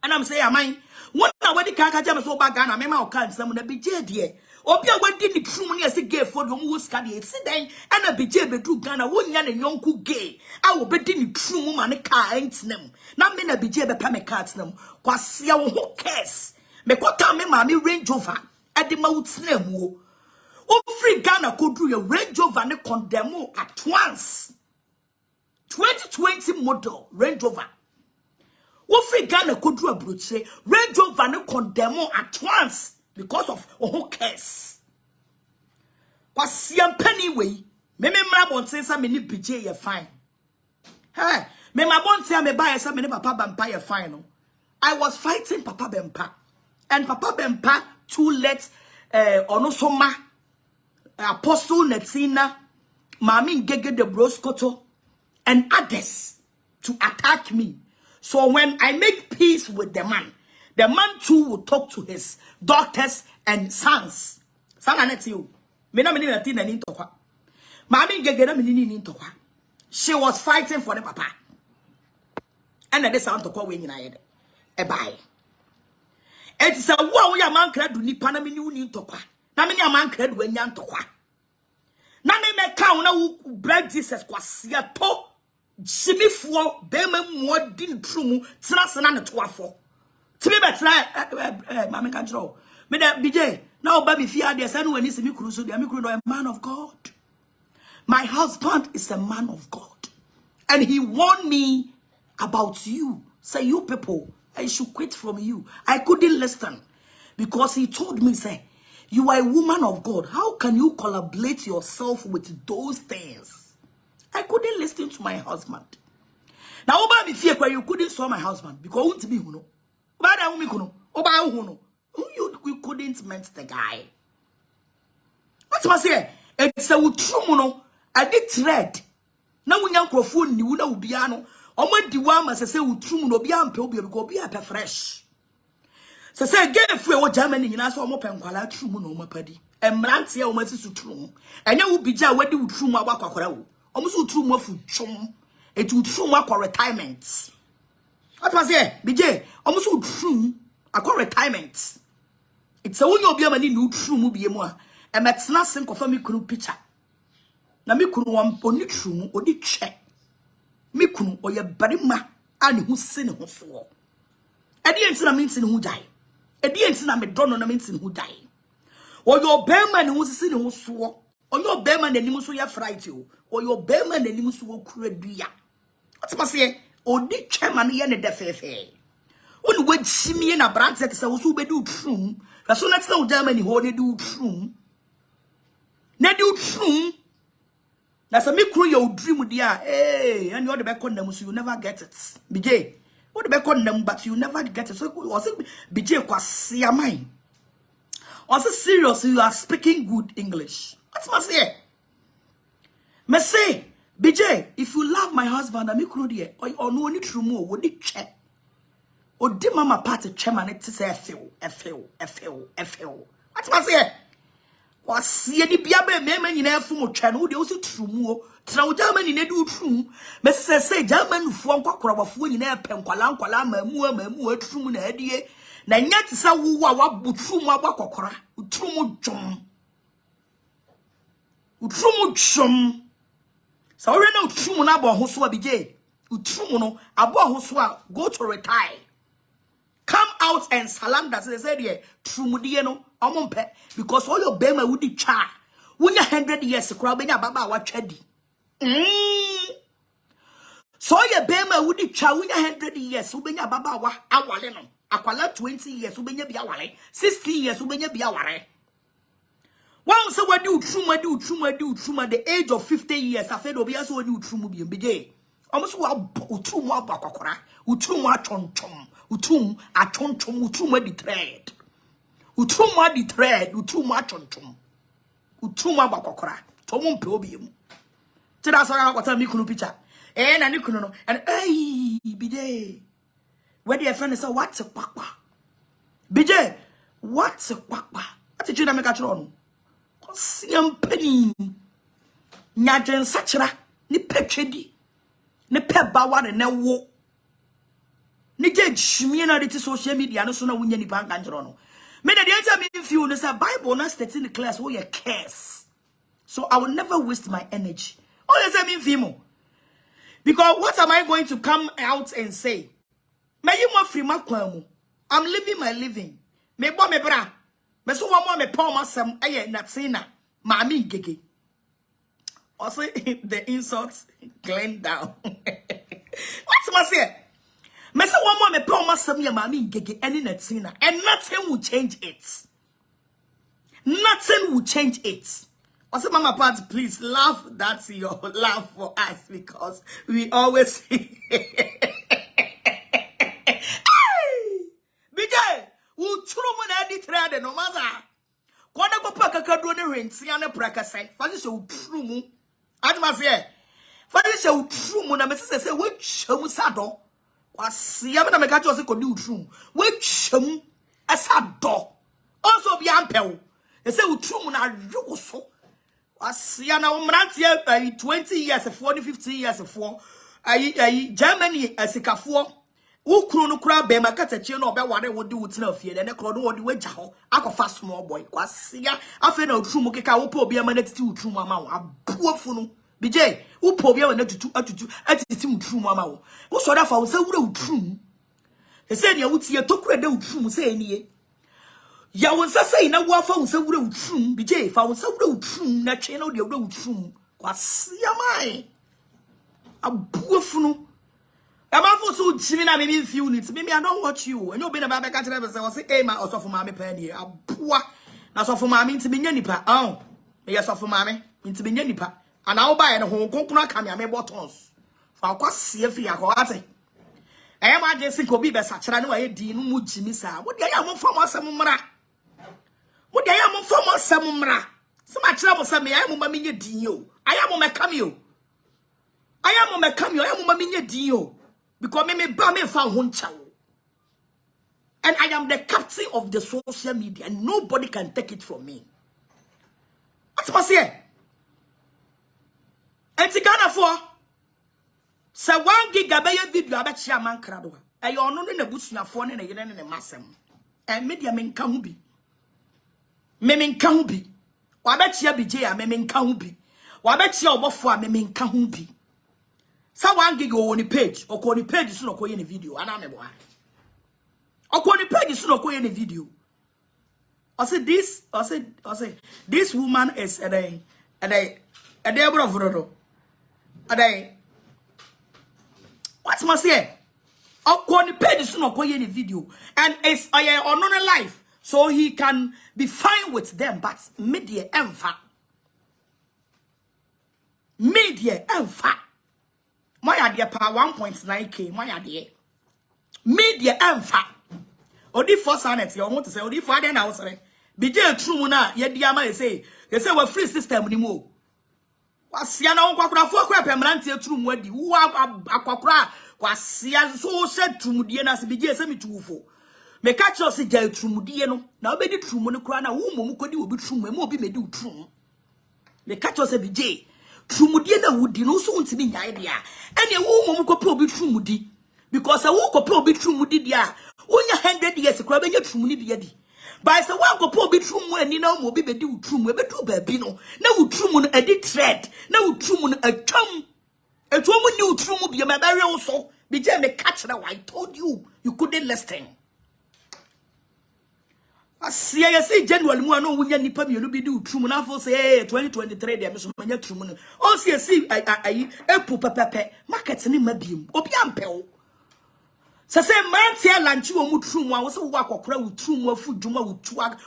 And I'm saying, am one hour the car catch so bad Ghana, me ma can some na bije die. Obi a wadi ni true money as a gay for the who study sit then and a bije be do Ghana won yan and yonku gay. I will be ni true woman car ain't nem. Na me na bije be pa me cards nem. Kwasia wo who cares. Me kwata me ma me Range Rover at the mouth nem wo. O free Ghana could do your Range Rover ne condemn at once. 2020 model Range Rover. O free Ghana could do a brooch Range Rover ne condemn at once because of who cares. Was young penny way. Me mabon say some mini BJ ye fine. Hey, me mabon say me buy some many Papa Bempa ye fine. I was fighting Papa Bempa. And Papa Bempa too late onosoma Apostle Netina, Mami Gege de Broskoto, and others to attack me. So when I make peace with the man too will talk to his daughters and sons. You. She was fighting for the papa. And then sound to call when a bye. It's a wow, your man credo nipana mini to qua. Na many a man credo when yan to qua. Na me count now bread Jesus quasia to. Jimmy for Bema more din true, Trasana to afo. To be better, Mamma Control. Me that BJ, now baby fear the son when he's a micro, a man of God. My husband is a man of God. And he warned me about you. Say, you people, I should quit from you. I couldn't listen. Because he told me, say, you are a woman of God. How can you collaborate yourself with those things? I couldn't listen to my husband. Now, Oba me fear where you couldn't saw my husband because I won't be who no. You couldn't meet the guy. What's my say? It's a true I did thread. Now when young crofun you know biano. Or what the one must say true no bian pel go be at fresh. So say get free or Germany in us or mopen quala true no mapadi. And Mantia almost to true. And you will be jar where do true my work or almost true more for chum. It would true work or retirement. What was it? BJ almost true. I call retirement. It's a one you'll be a many new true movie more. And that's nothing for me could picture. Na me kunu wan oni true odi che. Me kunu oye barima ani hu sene ho so. Edi enti na minti ne hu dai. Edi enti na me dono na minti ne hu dai. Oye obema ne hu sene ho so. Oye obema na nim so ya fright o. Oye obema na nim so okura dua. What ma say? Odi che ma ne ye ne defefe. When we see me in a branch that is a who be do true. As soon as no Germany hold they do true. They do true. That's a me crew your dream with ya. Hey, and you're the back on them, so you never get it. BJ, what the back on them, but you never get it. So was it BJ kwasi ya mine? Was it serious? You are speaking good English. What's my say? Me say, BJ, if you love my husband, I'm crew there. Or no need true more. Would it check? O di mama party chairman it say FL. What must say? Was see any biabe me nyina fu mo twa no de o si true mu o tra o Germany na do true me say German fu ankwakoraba fu nyina pe nkwala mamu true mu na adie na nya ti sa wo a wabu true mu agbakokora true mu dwom so we na true mu na abo ho so abije true mu no abo ho so a go to retire. Come out and salam that they said here true mudie no omompe because all your bema would cha when you 100 years crowd benya baba wa twadi so your bema would cha when you 100 years ubenya baba wa awale no akwala 20 years ubenya bia wale 60 years ubenya bia ware one so we do true the age of 50 years I said obi so we do true mu bi mbije almost wa true mu abakokora true mu achonchom utum achonchom utum di thread achonchom utum abakokora to mo mpe obi mu that's why I got a mikunu picture. And I knew and hey, BJ. Where the friend is a what's a papa? BJ, what's a papa? What did you make a tron? Siam penny. Nyajan Sachra, ni pechedi, ni pebawa and no wo. Ni judge shimina it social media, no sooner win any bank and jono. Made the answer me if you a Bible not stating the class where you cares. So I will never waste my energy. All the same in Fimo. Because what am I going to come out and say? May you more free my kwamu. I'm living my living. Me bo me bra. Me so one more me poor masam aye natsina. Mami gege. Also the insults clean down. What's my say? Me so one more me poor masam ya mami gege any natsina. And nothing will change it. Nothing will change it. Also, Mama Pat, please laugh. That's your laugh for us because we always. Hey, BJ, who truman edit trade no matter. Kwana go paka kadone rensi ane prakasai. Fadi se utrumu. Adma say. Fadi se utrumu na mesi se we chemu sado. Kwasi ya na meka chose ko di utrumu. We chemu asado. Also bi ampel. They say utrumu na yoso. Asiana umrantie 20 years 40 50 years for Germany asikafo ukru no kura be makatache no obeware wodi wutina afie de ne kro do wodi wagya ho akofa small boy kwasia afi na utrumu keka wo po obi ama na titi utrumu ama wo abuafu no BJ wo po obi ama na tutu atiti utrumu ama wo wo so da fa wo se wura utrumu se ne wutie tokura de utrumu se eniye ya wonsa say na wo afa wonsa wura utrum BJ fa wonsa wura utrum na twe na wo de wura utrum kwase amai abuafu no amafo so jimi na me feel it me I don't watch you and you be na ba ka tell person say eh ma osofo ma me pa die abua na osofo ma me ntimi nya nipa me ya osofo ma me ntimi nya nipa ana wo ba ye ne ho konkunu aka me buttons fa kwase afi akọ ate ma je sin ko bi be sa kira ne wa ye di no mu jimi sa wo de ya mo fam asem mra wo de ya mo fam asem mra se ma kira mo se me ya mo ma me nya din yo aya mo me kam yo aya mo ma me nya din yo because me ba me fa ho ncha wo and I am the captain of the social media and nobody can take it from me. What's my say? And Ghana for say 1 gigabyte video about chairman krado. E yo no na busuafo ne yene ne masem. And media menka hu bi. Me menka hu bi. Wa ba chia BJ a me menka hu bi. Wa ba chia Obofour a me menka hu bi. Sa 1 gig o ni page, o ko ni page so no ko ye ne video ana me bo ha. O ko ni page so no ko ye ne video. I said this woman is a day what's my say? I'll call the page soon or call any video. And it's on a life. So he can be fine with them. But media emfa. Media emfa. My idea per 1.9k. My idea. Media emfa. Odi for sanity. I want to say Odi for then I was saying. BJ true na ye diama say. They say we free system ni mo. Kwasia na nkwakura fo kwa pemrante aturu mu adi wo akwakura kwasia so se trumudie na se bigye se mituufo me ka cho se gya trumudie no na obedi trumu no kura na wo momu kodi obi trumu e obi medi utrum me ka cho se bigye trumudie na wudi no so ntimi nyae dia ene wo momu ko pe obi trumudi because wo ko pe obi trumudi dia wonya 100 years kura benya trumu ni bia di. By the one go po be true and no more be do true, we be do baby no. Now true a did thread, now true a chum. A woman knew true be my barrier also. Be me catch now. I told you couldn't listen. I see general no when you pay me be do true now for say 2023 there is many true. Also see I pepe markets in my beam. Opiampel. Se man tia lanchi wo mutrum wa wo se wo akokora utrum wa fuduma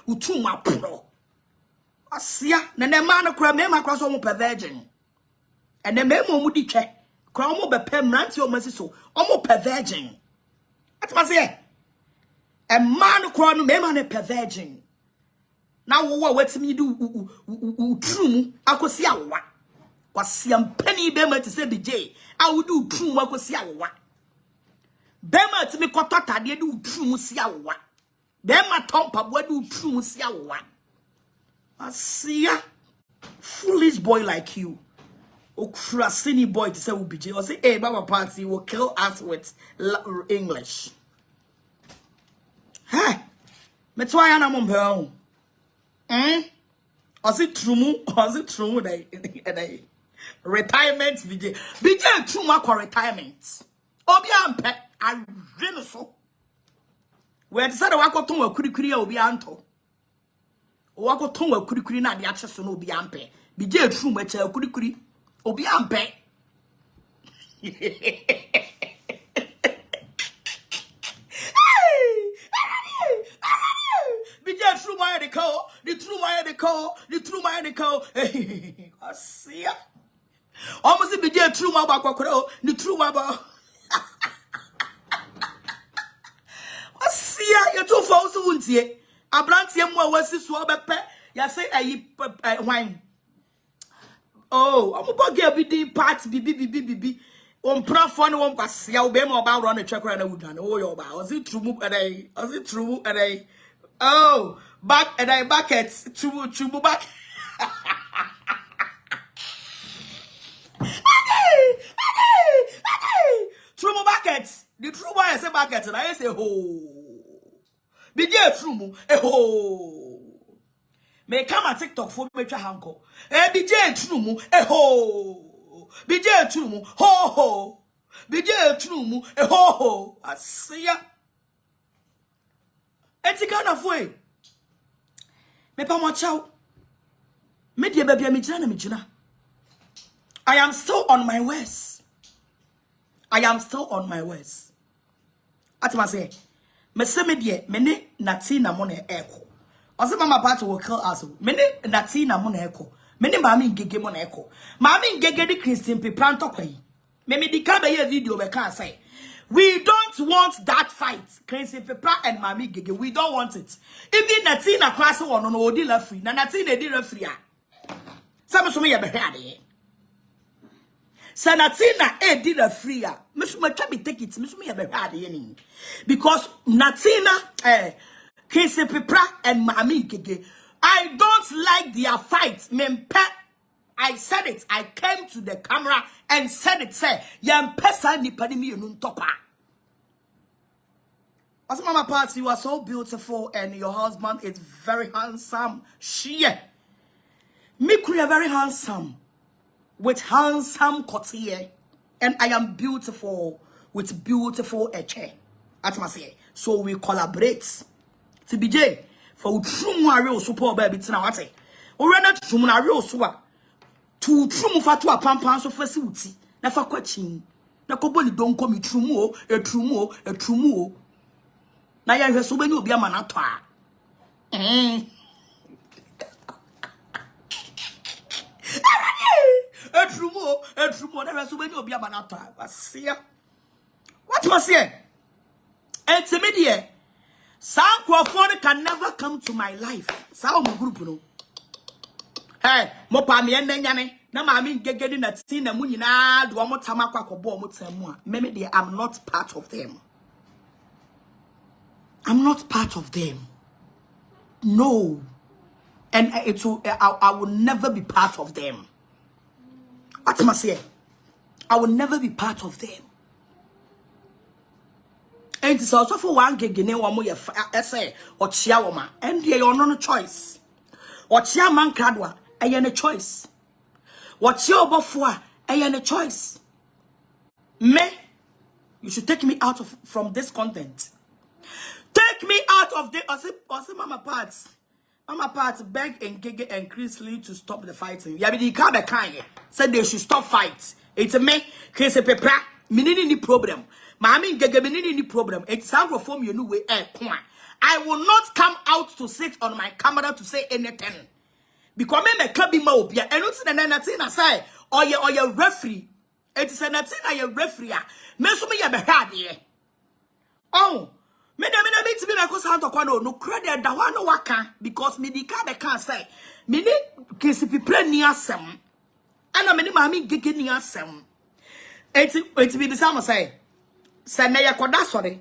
utrum apro asia na ne man no kora me ma kora so mo pe virgin and the me mo di twe kora mo be pe mranti o masi so o mo pe virgin atma se e man no kora no me ma ne pe virgin na wo wa watimi du utrum akosi awa Kwasiam penny bema to say BJ. I would do true work with Siawa. Bema to me kotata de do true Siawa. Bema tompa would do true Siawa. I see ya. Foolish boy like you. Okrasini boy to say BJ. Or say, hey, Baba Party will kill us with English. Hey, me try na mo mpe. Is it true? Is it true that retirement BJ? BJ true for retirement. Obi ampe I really so. We said wako ton wa kurikuri obi anto. Wako ton wa kurikuri na de ache so no obi ampe. BJ true ma cha kurikuri obi ampe. BJ true my the call, the true my the call, the true my the call. I see ya. Almost BJ true my back, the true my back. I see ya. You too false wounds here. A brand him was this swab. Ya say a wine. Oh, I'm about to get a parts, BB. On platform, one pass, you'll be more about on the track and I would know your bow. Was it true? And I was it true? And I oh, back and I buckets true back. True buckets. The true boy is a bucket, and I say, ho. Be dear true, a ho. May come on TikTok for me, uncle. Be dear true, a ho. Be dear true, ho ho. Be dear true, a ho ho. I see ya. It's a kind of way. Me pa mo chow. Me dia baby me jina. I am still on my ways. I am still on my ways. Atma say, me se me dia me ne nati na mo na eko. Ose mama part will kill us. Me ne nati na mo na eko. Me ne mami ngege mo na eko. Mami ngege di Christian pe planto kwai. Me di ka be video be kan say. We don't want that fight. Crazy Pepra and Mami Gege. We don't want it. Even Natina class one on Odi la free. Na Natina did a free. Some me a behade. Sanatina did a free. Miss Machabi take it. Miss me a behade. Because Natina, Crazy Pepra and Mami Gege. I don't like their fights. Mempe. I said it. I came to the camera and said it. Say, yam pesa ni panimi ununtopa. As Mama Parts, you are so beautiful and your husband is very handsome. She, me very handsome with handsome cotier, and I am beautiful with beautiful eche. At my say, so we collaborate. To BJ for true real support baby tina wate. Already true real super. To true mu fatu apampan so facility na fa kwachin na koboli don komi true mu e true mu na ya hwe so bani obi ama na to a e true mu na hwe so bani obi ama na to a asia what was here intermediate some crowdfunding can never come to my life some group no. Hey, mo pa me nyane na ma mi gegedi na tin na mu nyina do mo tama kwakobo mo tamu a me dey I'm not part of them. I'm not part of them. No. And it will I will never be part of them. What am I saying? I will never be part of them. And it's also for one gegene wa mo ye say or chia wo ma and dey you no choice. Or chia man kradwa a choice. What's your Obofour? A choice. Me, you should take me out from this content. Take me out of the. I say, Mama Parts beg and Gege and Chris Lee to stop the fighting. Yeah, but the Kabe Kanye said they should stop fights. It's a me, Chris Pepra, me need any problem. Mami Gege, me need any problem. It's sound from you know way. I will not come out to sit on my camera to say anything. Because me can be more obia. And it's the Natina say, or your referee. It is a Natina your referee. Me so me ya behade. Oh, me to be like Santo Kwano, no credit da one waka because me di ka be can say. Me ni kesi people near some. Ana me ni maami ngege ni asem. Eti bi bisa mo say. Se na ye koda sori.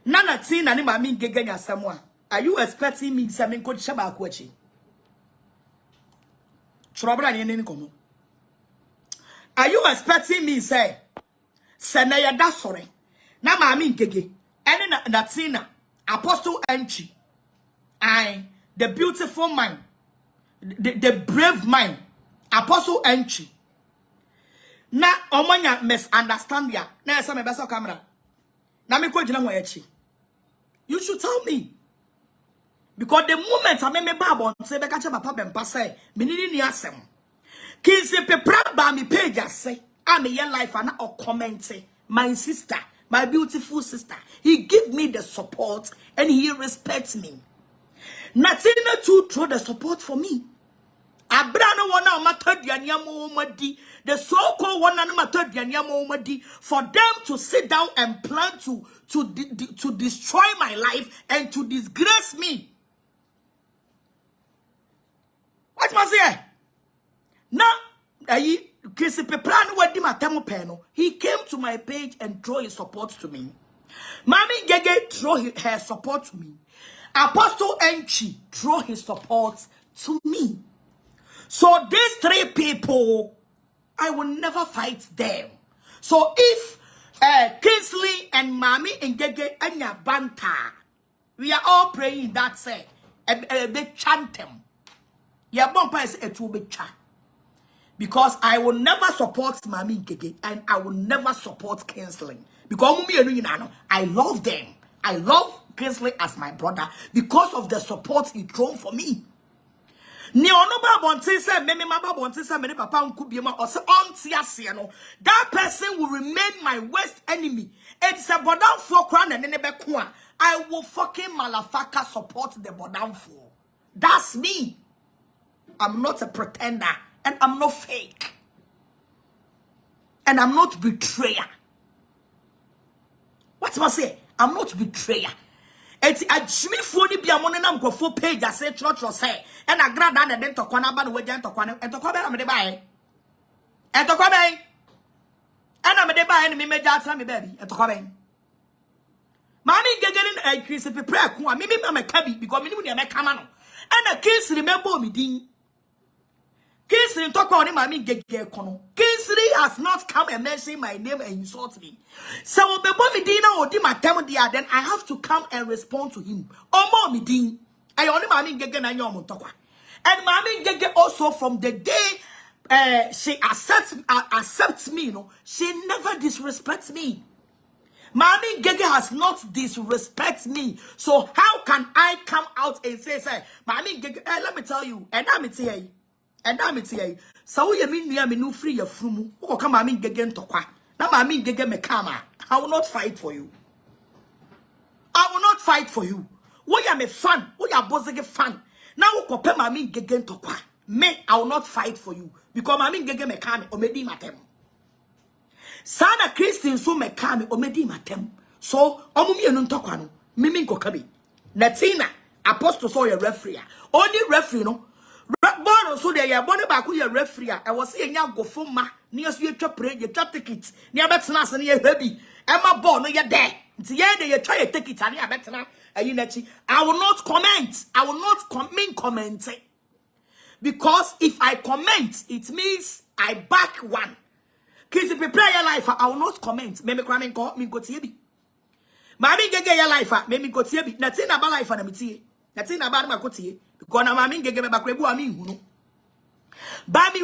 Na ti na ni maami ngege ni asem a. Are you expecting me say me ko hye ba ko achi? Trouble ni ni komo. Are you expecting me say na ye da sori? Na maami ngege. Ene na Tina Apostle Entry. The beautiful mind. The brave mind. Apostle Entry. Na omanya misunderstand ya. Na esa me beso camera. Na me ko gina ho echi. You should tell me. Because the moment I me ba say be ka che papa bempa say me ni asem. Kinse pepra ba me page ase. I me your life and or comment my sister, my beautiful sister. He give me the support and he respects me. Nothing to throw the support for me. Abrano wana matodianyamo madi. The so-called one matodianyamo madi for them to sit down and plan to destroy my life and to disgrace me. What must I? Now, he came to my page and throw his support to me. Mami Gege throw her support to me. Apostle Enchi throw his support to me. So these three people, I will never fight them. So if Kingsley and Mami and Gege and Banta, we are all praying that say a chant them. Yeah, bumper is a two big chant. Because I will never support Mami Gege and I will never support Kingsley. Because I love them. I love Kingsley as my brother because of the support he thrown for me. That person will remain my worst enemy. It's a bodam for crown and I will fucking malafaka support the bodam for. That's me. I'm not a pretender and I'm not fake. And I'm not betrayer. What must I say? I'm not betrayer. It's a Jimmy Fodi be a money nam go full page. I say, church or say, and I grab down and then to Quanaba the way down to Quanaba and to come and buy. And to come and I'm a debay and me made that time, baby, and to come in. Mammy getting a kiss of prayer, maybe I'm a cabby because me a camano. And a kiss remember me, Dean. Kingsley talk about him, I mean, Kingsley has not come and mention my name and insult me. So, the mommy dinner or do my time there, then I have to come and respond to him. Oh, mommy din. I only mommy Gege na yom talk. And mommy Gege also from the day she accepts me, you know, she never disrespects me. Mommy Gege has not disrespect me. So how can I come out and say, Mommy Gege, let me tell you, and I'm tell you. And I'm saying, so you mean me no free your frumu? Oh, come I mean again to qua. Now I mean me kama. I will not fight for you. I will not fight for you. We are me fan. We are bossing fan. Now compare my mean again to qua. Me, I will not fight for you because I mean me kame or me di matem. Sana Christian so me kame or me di matem. So omumi enun to kwa no. Mimi ko kabi. Natina apostle so your referee. Only referee no. So there you born back your referee. I was saying ya go for ma near you pray your tickets near betnas and your baby. Emma born no you're there. You try to take it and I will not comment. I will not comment. Because if I comment, it means I back one. Kids, if you prepare your life, I will not comment. Maybe cramming call me go to you. Mammy get your life, maybe go to you. Nothing about life and me. Nothing about my coty. Because I'm mammy get back where I mean. Bami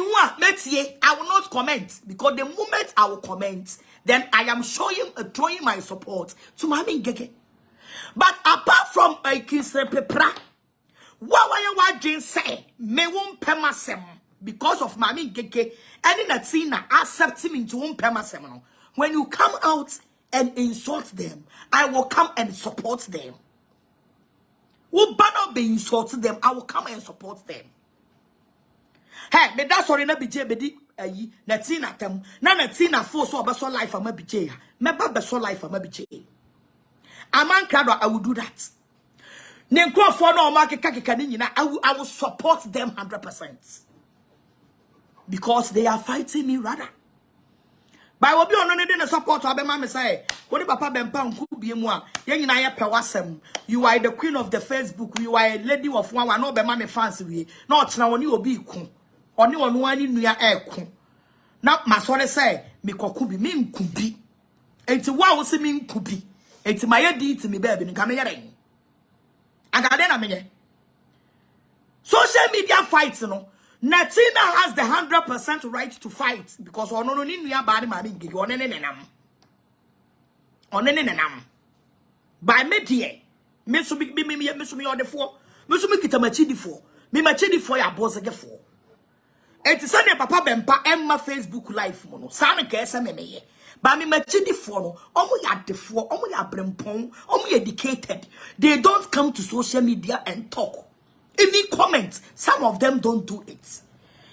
I will not comment because the moment I will comment, then I am showing my support to Mami Gege. But apart from a kiss pepra, what Jane say, me won't pay myself because of Mami Gege and in a tina accept him into one permasem. When you come out and insult them, I will come and support them. Who banner be insulting them, I will come and support them. Hey, me da sorry na bije bedi ayi na tina tem na tina force obeso life ama bije ya me ba beso life ama bije aman krado I will do that ne nkofo na o ma keka ni nyina I will support them 100%. because they are fighting me rather. By what be on the support of the say, what papa bempa could be more, young I pewasem. You are the queen of the Facebook, you are a lady of one, no be mammy fancy, not now when you will be cool, or no one in your air cool. Not my son say, me could be mean could be. It's what was mean could be. It's my deed to me, baby, and come here. I got then a minute. Social media fights, you know. Natina has the 100% right to fight because on no need your body, my big on nenam. By media, Miss me on the four, Miss me kita machidi for, me machidi for your boss again for. It's Sunday Papa Bempa Emma Facebook live mono, Sana Kessa me. But me machidi for no, only at the four, only at brempong, only educated. They don't come to social media and talk. Even comments, some of them don't do it.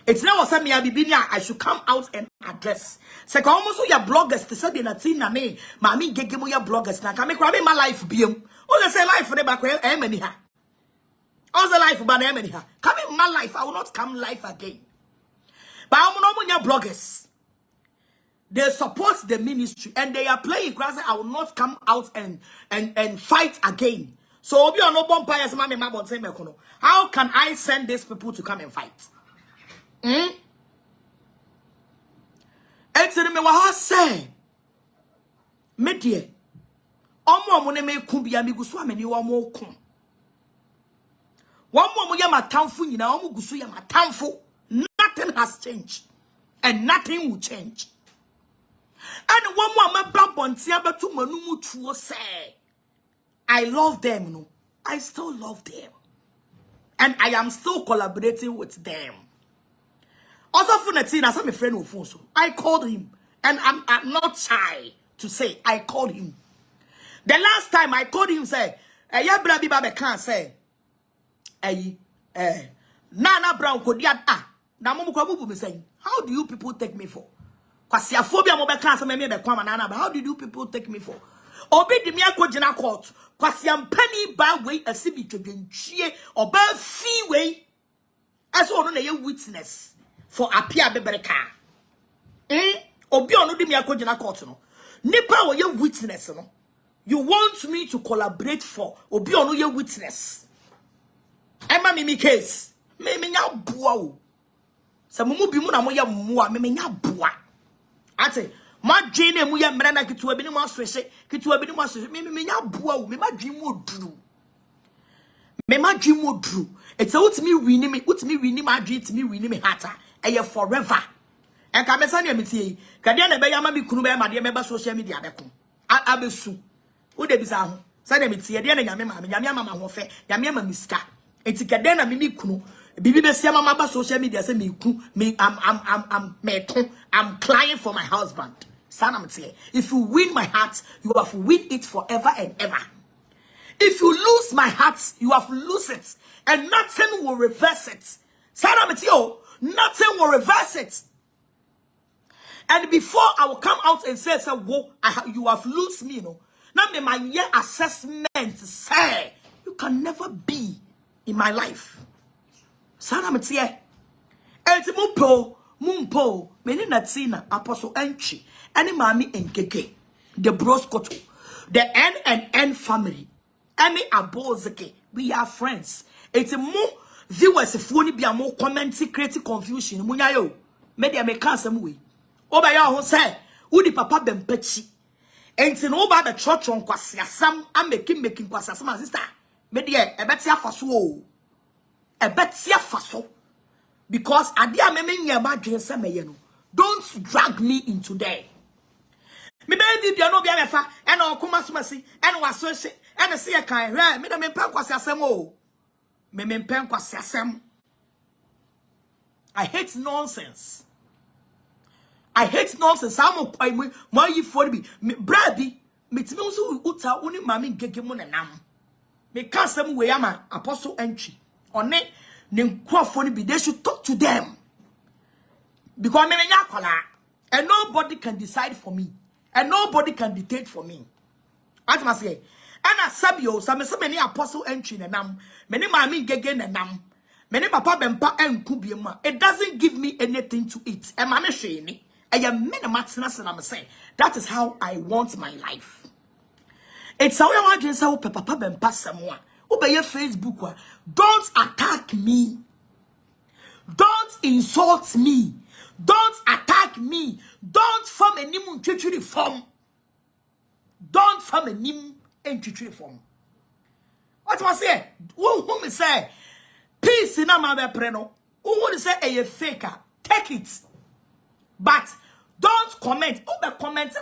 It's now some I should come out and address. Second, almost your bloggers to say na me, mami gegemo your bloggers na kame kwa my life biom. All the say life for the back many ha. All the life about many ha. Come in my life, I will not come life again. But I'm your bloggers. They support the ministry and they are playing crazy. I will not come out and fight again. So obi on no bonfires mama mama say mekono. How can I send these people to come and fight? Etse me wa say me die omo ne me ku bia me gusu amani wo mo ku. Wo mo ya matamfo nyina wo gusu ya matamfo. Nothing has changed and nothing will change. And one more me bra bontia betu manu mu tuo say I love them, no. I still love them. And I am still collaborating with them. Also, for Natina, as I'm a friend of Fonso, I called him. And I'm not shy to say, I called him. The last time I called him, say, yeah, Brabi Babe can't say, Nana Brown could yet, Namu Kwabu be saying, how do you people take me for? Because your phobia mobile can't say, maybe Nana, but how do you people take me for? Obi de mia ko jina court kwasi ampani ba we asibi twedwenchie oba fi we aso ono na ye witness for apia bebereka obi ono de mia ko jina court no nipa wo ye witness no you want me to collaborate for obi ono ye witness ema me case me nya boa o se mumu bi mu na mo ye mmoa me nya boa ate ma dwene mu ya mrana kituwa bi ni mo asose kituwa bi ni mo asose me nya boa wo me ma dwen mu oduru me ma dwen mu oduru it's ultimate win me ma dwen timi win me hata eye forever en ka mesa ne metie ka de na be ya ma bi kunu be ma de me ba social media be ko abesu wo de bisa ho sa ne metie de na nyame ma nyame ama ma ho fe nyame ama miska enti ka de na me kunu bibi be sia ma ba social media say me ku me I'm crying for my husband. If you win my heart, you have to win it forever and ever. If you lose my heart, you have to lose it. And nothing will reverse it. Nothing will reverse it. And before I will come out and say, whoa, you have lost me, now may my year assessment say, you can never be in my life. Mumpo, many Natina, Apostle Entry, any mommy and Keke, the Broscoto, the N family, any Abozeke, we are friends. It's a more viewers if one be a more commenting, creating confusion. Munyayo, maybe I may cast some way. Obaya who say, Udi Papa Bempechi, and in over the church on Quasia, some I'm making Quasia, some sister, maybe a betia faso, a betia faso. Because don't drag me into there. Me baby no be amefa and okuma sumasi and wasose and see a kind right me me pen kwase asem o me pen kwase asem. I hate nonsense. Am mo yi for bi brabi me timi so uta oni mami gegemu na nam me ka asem we ama Apostle Entry one they should talk to them. Because and nobody can decide for me. And nobody can dictate for me. As I say, and I sabio, some many Apostle Entry and nam, many mammy gegen and nam. Mene papa bempa enku biema. It doesn't give me anything to eat. E mame hwe I am many maxina and I'm saying that is how I want my life. It's how I want to say papa bempa someone. Obey Facebook. Don't attack me. Don't insult me. Don't attack me. Don't form a nim treachery form. Don't form a nim treachery form. What am I say? Who me say? Peace in my preno. Who would say a faker? Take it. But don't comment.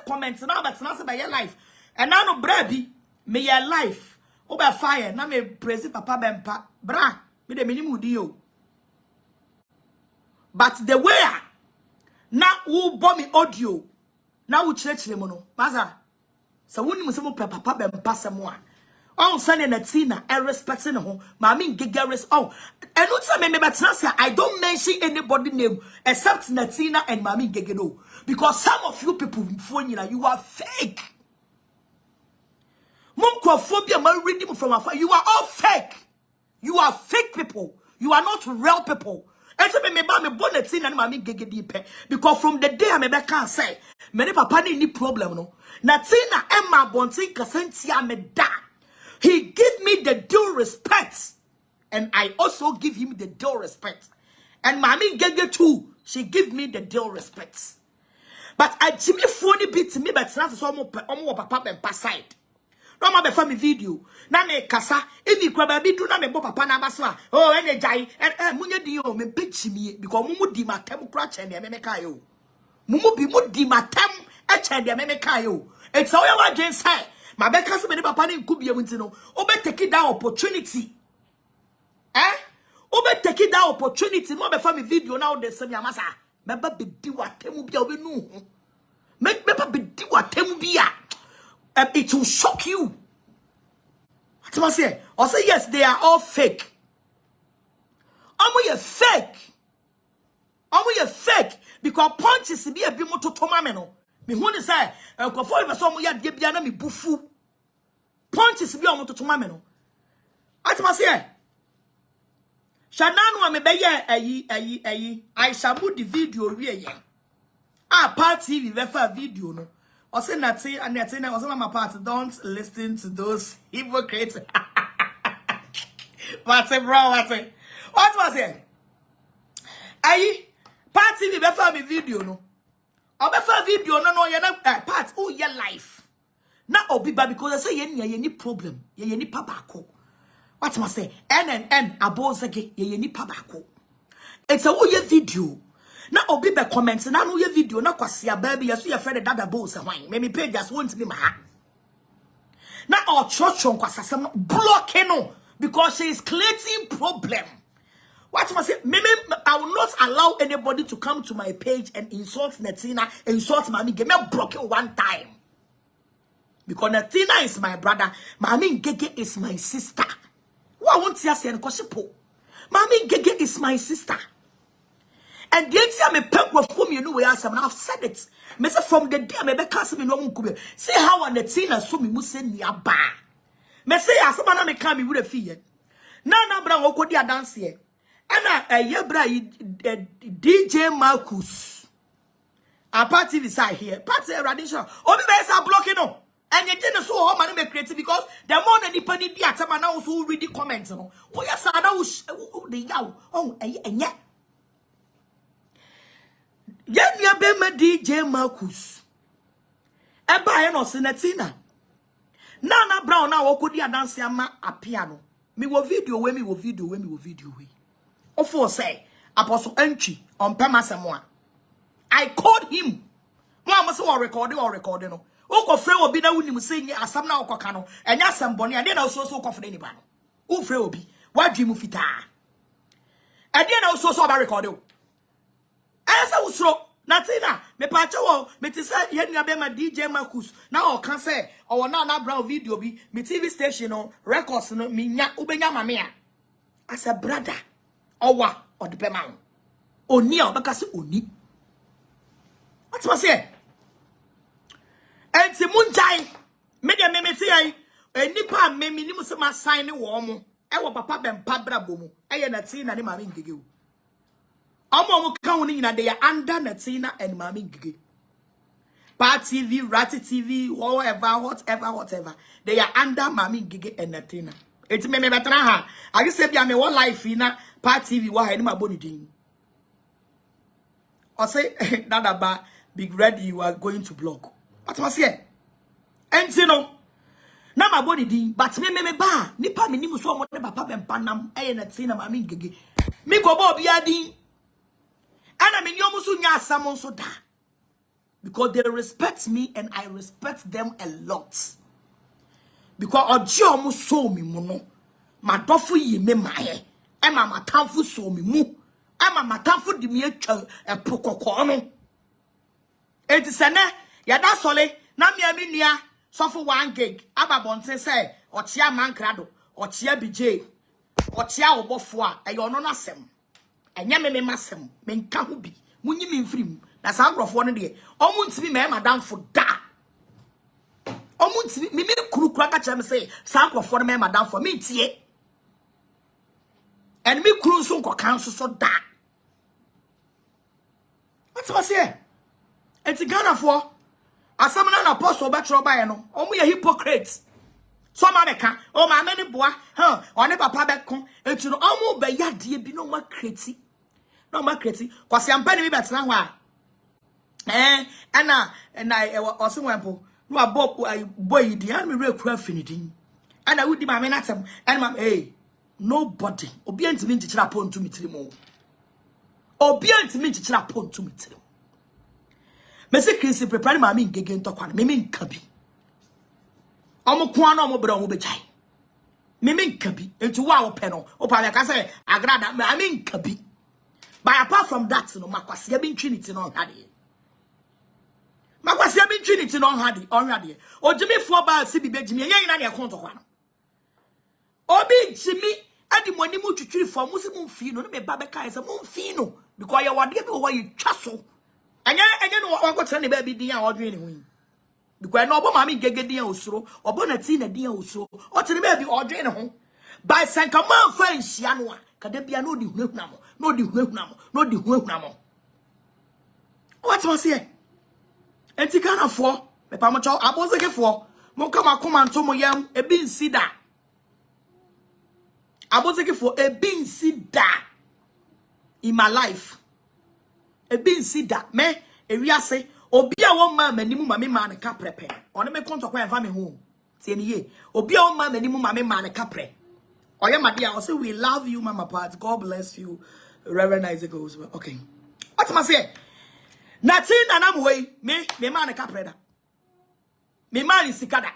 Comment. Now that's not about your life. And now no brabi. Me your life. Over fire. Now me praise papa bempa. Bra. Me the minimum deal. But the way now who bought me audio. Now who church them no. Maza. So when you say papa bempa someone. Oh, son and Tina, I respect him. Mammy Gigaris. Oh, and not some I don't mention anybody name except Natina and Mammy Gigano. Because some of you people, you are fake. Moncophobia, my reading from afar. You are all fake. You are fake people. You are not real people. And so me born Natina and Mammy Gigadipe. Because from the day I can't say, many papa any problem no. Natina Emma Bonti Casentia me da. He give me the due respect. And I also give him the due respect. And Mami Gege too. She give me the due respect. But I Jimmy phone beat me, but it's not so much papa and pass side. No ma be for me video. Na me kasa. If you grab do na me bo papa na baswa. Oh, ene jai. And munye di yo me pitch me because mumu di matem crutch and me kayo. Mumu bi mu di matem and me kayo. It's all your Jane say. My back has been papa in Kubia Wintino. Obe take it that opportunity. Obe take it that opportunity. No be family video now the same masa. Meba be di wa temu bia we no. Meba be di wa temu bia. It will shock you. What am I say? I say yes, they are all fake. You fake. You fake because punches be a bit more to tomameno. Me who is say, for if some ya de na me bufu. Punches be on to tomameno. What am I say? Shananu me be I shall put the video re party we refer video no. I say Nati and Nati was on my part. Don't listen to those hypocrites. What's it, bro? What was it? Party we refer me video no. Obofour video no you know part oh your life. Na obi ba because I say ye ni problem. Ye ni pabako. What must say? N abozege ye ni pabako. It's a oh your video. Na obi be comment na no your video na kwase baby yeso your friend dada boss hwan. Me page just want me ma. Na o chocho kwasasem blocking no because she is creating problem. What must say? I will not allow anybody to come to my page and insult Natina, insult Mami. Get me broken one time. Because Natina is my brother. Mami Gege is my sister. What I want to say, Mami Gege is my sister. And the answer me pep with whom you know where I've said it. Me say from the day me be cast me no mukube. Say how Natina so me must say niaba. Me say asama me come me with a fee. Na bra wo kodi dance here. And yebra DJ Marcus. A party beside here. Party radiation. Only guys are blocking no. And you didn't so how many make creative because the more than the penny the atama now so read the comments no. Oh yes, I know the yow. Oh and yeah. Yeah, be my DJ Marcus. Eba no Senatina. Nana Brown now okodi dance ama a piano. Me wo video we me wo video we. Obofour say Apostle entry on Pemasemwa. I called him. Mama say recording no. Oko frɛ obi na wuni mu say ni asam na okoka no. Enya asam bone ade na so kofre ni ba no. Wo frɛ obi, wa dwi mu fita. Ade na so ba recording. Esa usro Natina me pa chewo me ti say ye nua be ma DJ Marcus na o kan say o na brown video bi me TV station no records no me nya ubenya mame a as a brother owa odepema oni a obeka se oni what was say enti munjai me de me ti ai enipa me ni mu se ma sign wo mo ewo papa bempa brabo mu eye Natina ne mama ngege o omo ka ho ni nyina they are under Natina and mama ngege Pa TV Ratty TV whatever they are under mama ngege and Natina eti me betra ha agi se bia me one life na Pa TV wa ha ni maboni din or say that ba big ready you are going to block what was here and you know na my body din but me ba nipa me nimu so mo de papa bempa nam eye na tina ma me ngege me go ba obia din ana me nyom so nya asam so da because they respect me and I respect them a lot because oji omo so me mu no madofo yi me maye e ma matamfo so me mu e ma matamfo di me atwa prokoko no enti sene ya da sole na me nua so for 1 gig ababonte say otia mankrado otia bj otia obofo a e ono na sem enya me masem me nka ho bi munyi me mfirim na sa agrofo no de omuntimi me madamfo da omuntimi me kurukura ka kire me say sa agrofo no me madamfo me tie and me kuru so nko kan so da what was here enti Ghana for asamana na apostle betro bae no omo ye hypocrites so ma beka o ma me ne boa one papa bekon enti no omo be yade bi no ma kreti kwase ampa ne bi betena ho a ana osenwempo no abop boy di an me rekura finidin ana wudi ma me natem and ma nobody obi antimi nchichira pontu mitirimo Mese Christ prepare mami ngege ntokwa me nka bi omo na omo bra omo bejai me nka bi enti wa wo pe no o pa me ka say agrada mami nka bi but apart from that no makwase bi trinity no hade onhade ojimi fo ba si bi bejimi yen na ne ko ntokwa no obi jimi adi moni mu twitwiri fo mu si mu mfi no me ba be kai say mu mfi no because you wade bi wo yi twaso Anya no wakotra ne ba bi din a odwe ne hu because no obo mami gege din a osuro obo na ti na din a osuro o tere ba bi odwe ne ho by sanka man fa nhia no a kada bia no di hunahuna mo what was here enti kana fo me pa mo chaw abozeke fo mo kama koma nto mo yam ebi nsida abozeke fo ebi nsida in my life Ebin si da me ewiase obi a won ma manimu ma me ma ne ka prepe one me konto kwa enfa me ho tie ne ye obi a won ma manimu ma me ma ne ka pre oye made a say we love you mama part God bless you Reverend Isaac goes well okay what am say nothing anam way me ma ne ka pre da me ma ni sikada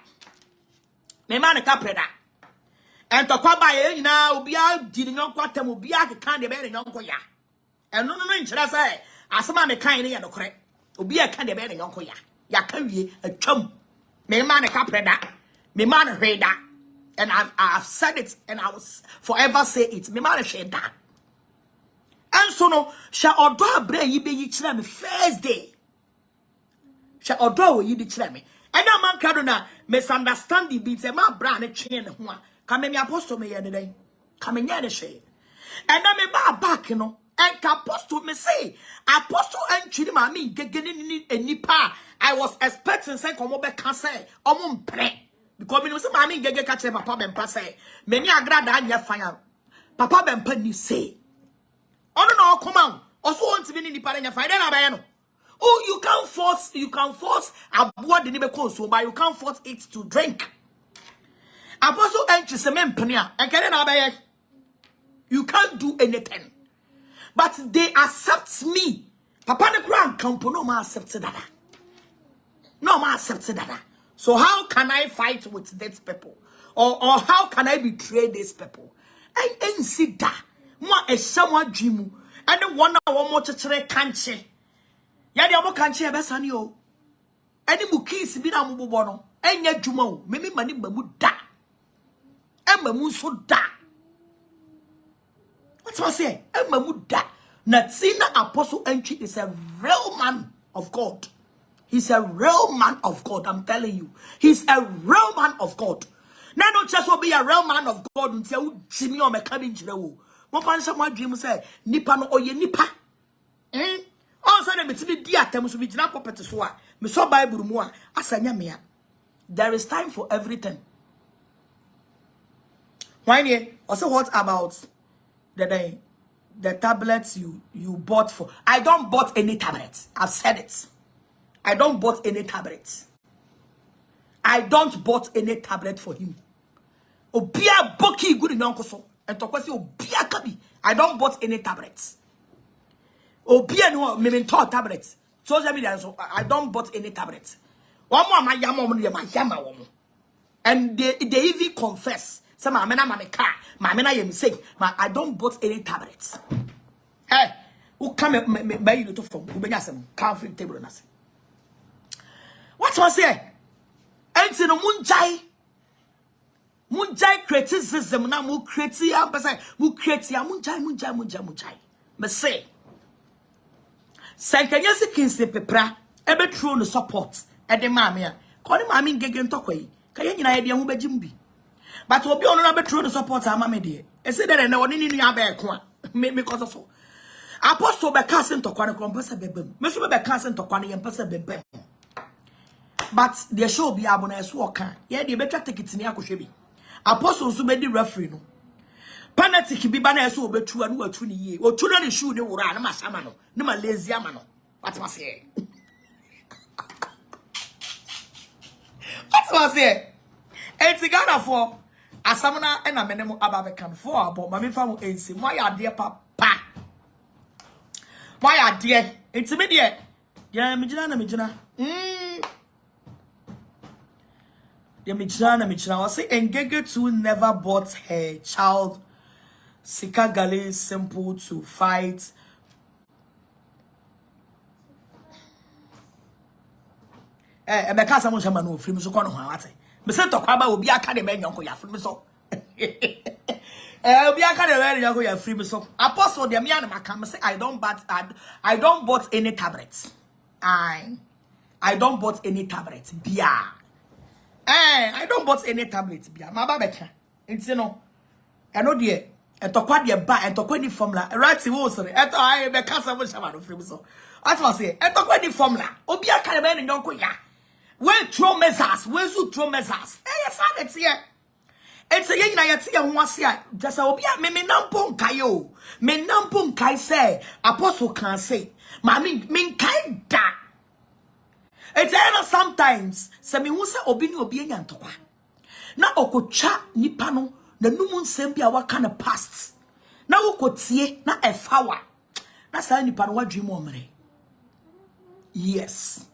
me ma ne ka pre da ento kwa ba ye nyina obi a di ne nyonko atam obi a keka de be ne nyonko ya eno no nchira say asama me kan ne ya no kore obi e kan de be ne yonko ya ka wie atwam me ma ne ka preda me ma ne hweda and I've said it and I will forever say it me ma ne hweda and so no sha odo abra yi be yi kira me first day sha odo wo yi di kira me and na man kado na misunderstanding be say ma bra ne twen ne ho a ka me apostle me ye ne den ka me nya ne hwe and na me ba back no and apostle me say apostle and chiri mami gegeni enipa I was expecting say komo be ka say omo mpre because me say mami gege ka che papa bempa say many agrada anya fire papa bempa ni say ono no come on also want to be nipa anya fire na ba ye no oh you can't force aboa de ni be consume but you can't force it to drink apostle and chiri se me mpne a enkere na ba ye you can't do anything. But they accept me. Papa ne kura nkampo no ma accept that. No ma accept that. So how can I fight with these people? Or how can I betray these people? I ain't see that. Mo e someone dream. And one more chechere kanche. Ya de omo kanche e be sani o. Ani mu kiss bi na mo bobo no. Enya dwuma o. Me mani mamu da. E mamu so da. What was I say? Natina Apostle Entry is a real man of God. He's a real man of God. I'm telling you. He's a real man of God. Now don't just be a real man of God until Jimmy or McCabbage. One fan someone dream say, Nipa no oye nipa. All sudden, it's me dear terms to be not proper to swear. Me saw Bible more. Asanya. There is time for everything. Why also what about the tablets you bought for? I don't bought any tablets. I've said it. I don't bought any tablets. I don't bought any tablet for him. Obia boki good in so and to question obia kabi. I don't bought any tablets. Obia no me tablets. Social media so I don't bought any tablets. One more my yama woman. And they even confess. Say my mena my car, my mena you say, I don't bought any tablets. Hey, who come buy you to from Ubanyasam, coffee table and what was there? And no munjai criticism na mu critia pesa mu critia munjai me say sankanya sikinse pepra ebe true no support e de maame a ko ne maame ngege ntokoi kaya nyina ye de ho bagimbi but obi ono na be true no support amame de e say de na woni ni nua ba eko a me koso so apostle be ka se ntokwa ne ko mpesa bebem me so be ka se ntokwa ne ye mpesa bebem. But the show be abona so oka ye de betwa ticket ni akohwe bi apostle so be di referee no penalty bi ba na so obetu anu atu ni ye otu na ne shoe ne wura na masama no ne ma lazy ama no what was here it's Ghana for asamuna e na menemu ababekan for abo ma me fa mo ensi mo ya de papa mo ya de it's me de ya me gina Michana was say Engege too never bought her child Sika Gale simple to fight. Emeka samu shama no free so kono ho ate. Me say to kwaba obi aka de me nyanko ya free so. Obi aka de me nyanko ya free so. Apostle de me an maka me say I don't bought any tablets. I don't bought any tablets. Bia. I don't bought any tablet bia ma ba beka enti no e no de etokwa de ba etokwa ni formula right wo so eto ai be kasa mo shama no free so what was say etokwa ni formula obi aka be ni nyonko ya we throw measures we so throw measures yes that here it's a yen na yete ye ho ase a just obi a me nampo nkai o me nampo nkai say apostle can say ma me nkai da. It's sometimes se me hu se obi ni obi anya ntokwa na okotwa nipa no na numu nsem bia waka na past na wokotie na efawa na sa nipa no wadwem omre yes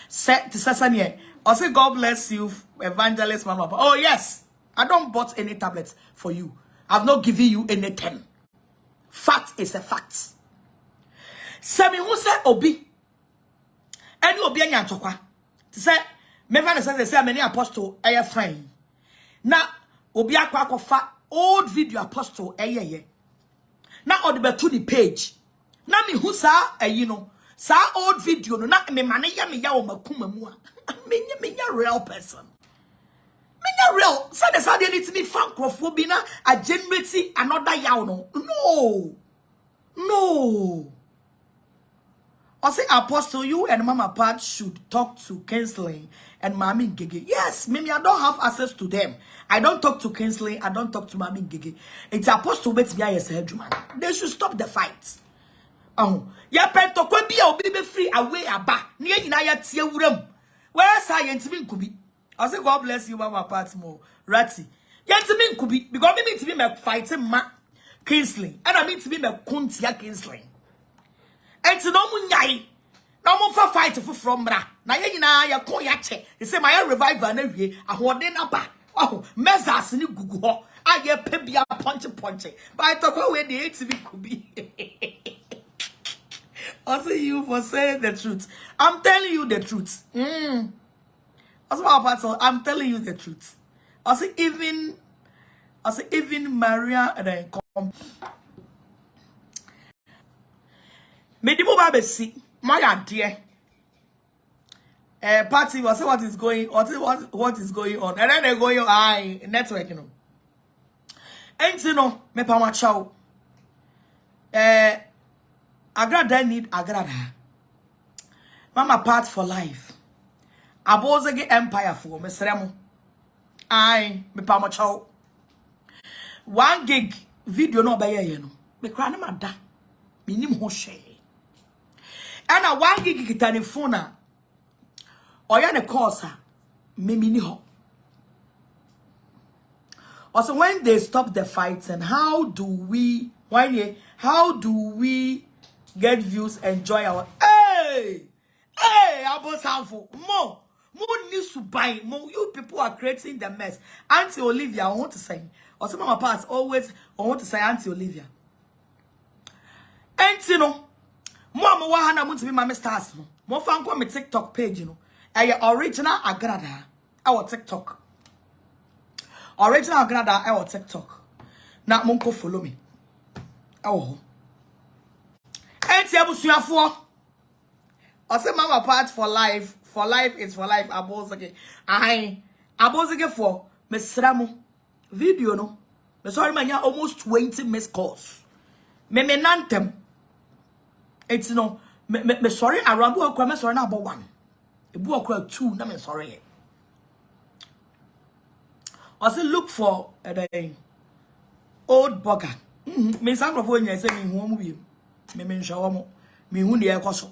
set sasanie I say God bless you evangelist mama. Oh yes, I don't bought any tablets for you. I've not given you anything. Fact is a fact. Se me hu se obi any obi anya ntokwa to say me fa say many apostle eye fine na obi akwa old video apostle eye na odi beto the page na me hu sa sa old video no na me mane ya o makuma mu a menya real person menya real say the sad need to be fan crofo bi na a generate another yaw no I say, Apostle, you and Mama Pat should talk to Kinsley and Mami Gigi. Yes, maybe I don't have access to them. I don't talk to Kinsley. I don't talk to Mami Gigi. It's Apostle bet me as a man. They should stop the fight. Oh, ya pento kwa be free away aba. Niye ina ya tie wuram. Where science mean could be. I say, God bless you, Mama Pat more. Ratty. Yet mean could be because me to be me fighting ma Kinsley. And I mean to be me kuntia Kinsley. Enti no munyai no mo fa fight from bra na ye nyina ya ko ya che e say my revival na wie ahode na ba oh measures ni gugu ho aye pe bia punch but talk we dey TV could be also you for saying the truth. I'm telling you the truth. Also I'm telling you the truth. Also even Maria and then come me di mo ba be si my adie party was what is going what is going on, and then they go your eye network, you know. And you know, me pa ma chow. Agrada need agrada. Mama part for life. Abozege empire for me seremo. Aye, me pa ma chow. 1 gig video no be ye no. Me kra na ma da. Me nim ho hwe. And a 1 gig kitane phone a oya ne course me mini ho. Also, when they stop the fights, and how do we get views, enjoy our Obofour more needs to buy more. You people are creating the mess. Auntie Olivia, I want to say. Also, Mama Pass always I want to say Auntie Olivia. And you know, Mama Wahana want to be my stars. More fan come my TikTok page, you know. Original Agrada our TikTok. Original Agrada our TikTok. Now Monko follow me. Oh. And Tiabusuafo. I say Mama part for life. For life is for life. Abozage. Abozage for Mesramu. Video no. Me sorry man, almost 20 missed calls. Me nantem. It's no. Me sorry around work. Me sorry na about 1. Ebu okra 2. Na me sorry. I say look for the old burger. Me sankrofo nya say me hu mu bi. Me nhwa mo. Me hu ne ekoso.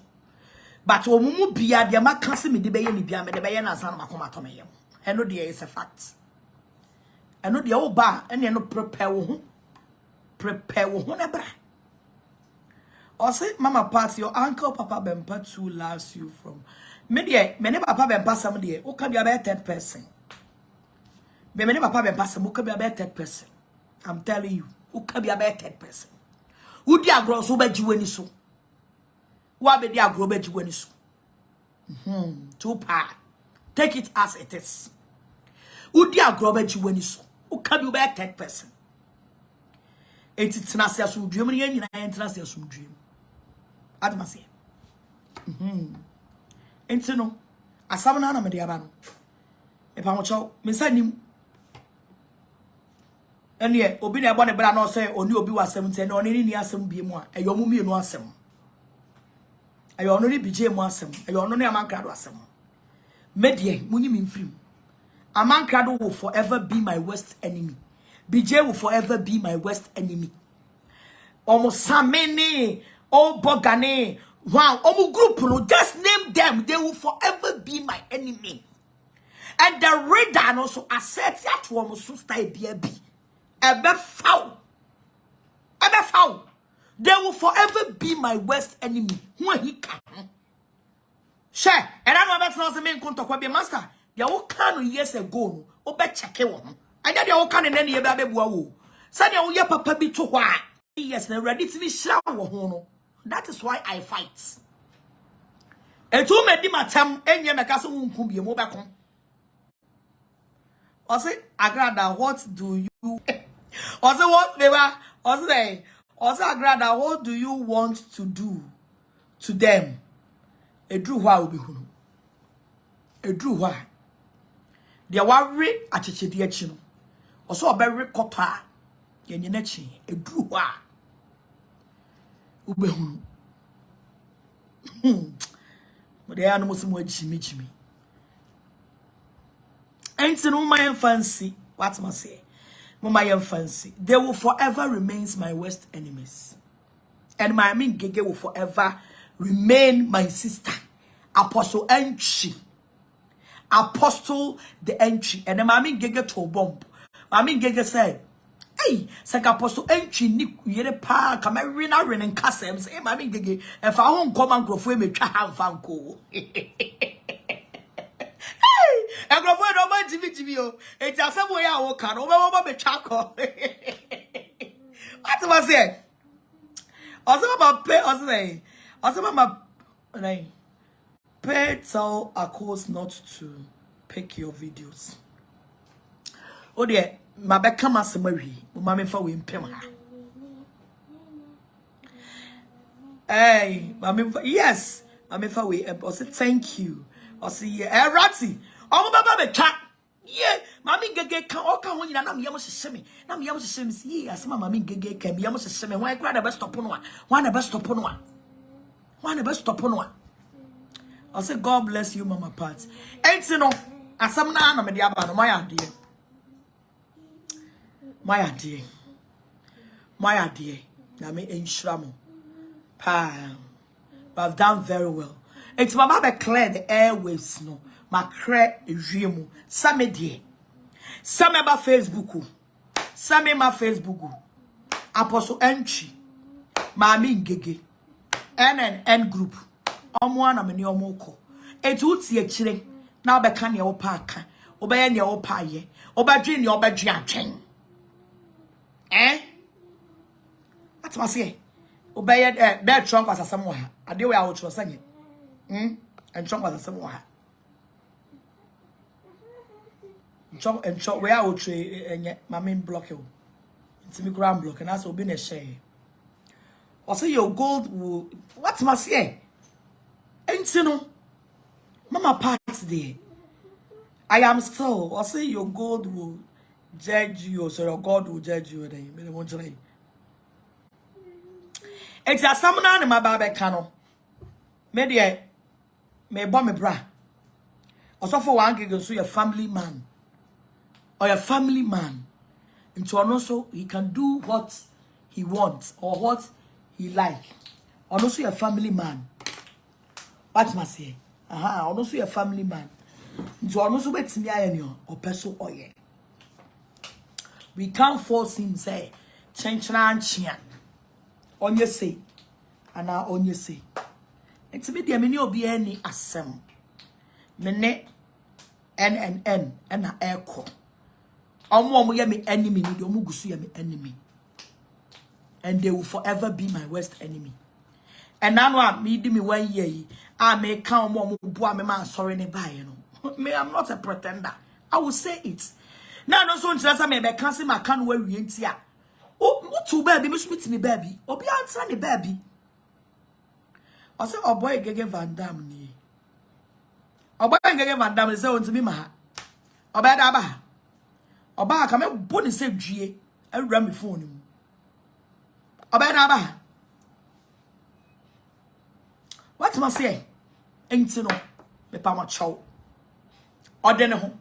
But omumu bia de maka se me de beye ni bia me de beye na san makoma to me yem. Eno de is a fact. Eno de wo ba ene no prepare wo ho. Prepare wo ho na bra. Or say Mama Pat, your uncle Papa Bempa too loves you from me de me ne Papa Bempa sam de o ka bia be third person. Me ne Papa Bempa sam o ka bia be third person. I'm telling you, o ka bia be third person. Who di agro so ba jiwani so. Wa be di agro ba jiwani so. Too pa. Take it as it is. Who di agro ba jiwani so. O ka bi be third person. Eti tenase asumdwem ne nyina entenase asumdwem. Adama se. Enti no asam na me de aba no. E pa mo chaw, me sanim. Ene obi na ebo ne bra na say oni obi wasem nti na oni ni asem bie mu a eyo mu mienu asem. Eyo ono ni bije mu asem. Eyo ono ni amankrado asem. Me de munyi me mfrim. Amankrado will forever be my worst enemy. BJ will forever be my worst enemy. Almost Samene, oh Bogane, wow, Omu group, just name them, they will forever be my enemy. And the radar also assets that to almost stay be a foul. They will forever be my worst enemy. Who he can share, and I know that's not the main contact be master. They all can years ago, or bet check it one. And then they all can in any baby woo. Send your papa be to why. Yes, they're ready to be shower. That is why I fight. And two made him a tam and Yamakasu won't be a mobile. I say, Agrada, what do you also what they were also Agrada, what do you want to do to them? A drew why will be who? A drew why? They are worried at the also a very copper. Yenyenechi a druwa ubehun but they are no more jimmy ain't no my fancy what must say my fancy they will forever remains my worst enemies and my Gege will forever remain my sister Apostle Entry Apostle the Entry and my Gege to bomb Gege said hey, say Apostle Entry ni yere pa kama rena renen kasem say ma me gege e fa ho nkoma nkrofo me twa ha mfa nko hey nkrofo do ma jibi o e ti asemo ya wo ka no be be twa ko what was it also about pay also about name pay tell a course not to pick your videos oh dear my back come as Mary, Mamma for we impem her. Hey, Mamma, yes, Mamma for we also thank you Or see ratty. Oh baba chat. Yeah, Mammy Gege can all come when I'm Yamos Semi. Nam Yamos Semi, yes, Mammy Gege can be Yamos Semi. Why grab the best upon one? One the best upon one. One the best upon one. I'll say, God bless you, Mama Pat. Ain't you know, as some nana, my idea. My idea. My idea. Now me in Shramo. Pam. But I've done very well. It's my mama clear the airwaves, no. My crack is real. Some idea. Some about Facebook. Some in my Facebook. Apostle entry. Mami Gege. NNN group. Omwana meni omoko. Etu uti chile. Na obeka ni opaka. Obeye ni opaye. Obadri ni obadri atwen. That's what I say. Obey that trunk was a somewhere. I do I was saying. And trunk was a somewhere. Trunk and trunk where I would trade and my main block you. It's me ground block and that's will be a share. Or say your gold will what's my say? Ain't you know? Mama parts there. I am still or say your gold will judge you, so your God will judge you. It's a summoner in my barber cano. Maybe may bomb me bra. Also for one gig, so your family man. Or your family man. And so also he can do what he wants or what he like. Or also your family man. What must say? Or also your family man. And so also bet me or person or yeah. We can't force him say change and chia. On your say, and now on your say. It's a bit the many obi any asem. Mene N and a echo. Omo ya me enemy, no omu gusu ya me enemy. And they will forever be my worst enemy. And now me di me 1 year. I may count more boy me man sorry ne buy no. Me I'm not a pretender. I will say it. Now no so nchira me be cancel my can we ntia. Oh, to baby, Miss me baby. Obi answer the baby. I say, oh boy, Gege Van Damme ni. Oh boy, Gege Van Damme say on to me ma. Oba da ba. Oba ka me boni say dwie. E wura me phone mu. Oba da ba. What must say? Ain't no. Me pa ma chow. Ode ne ho.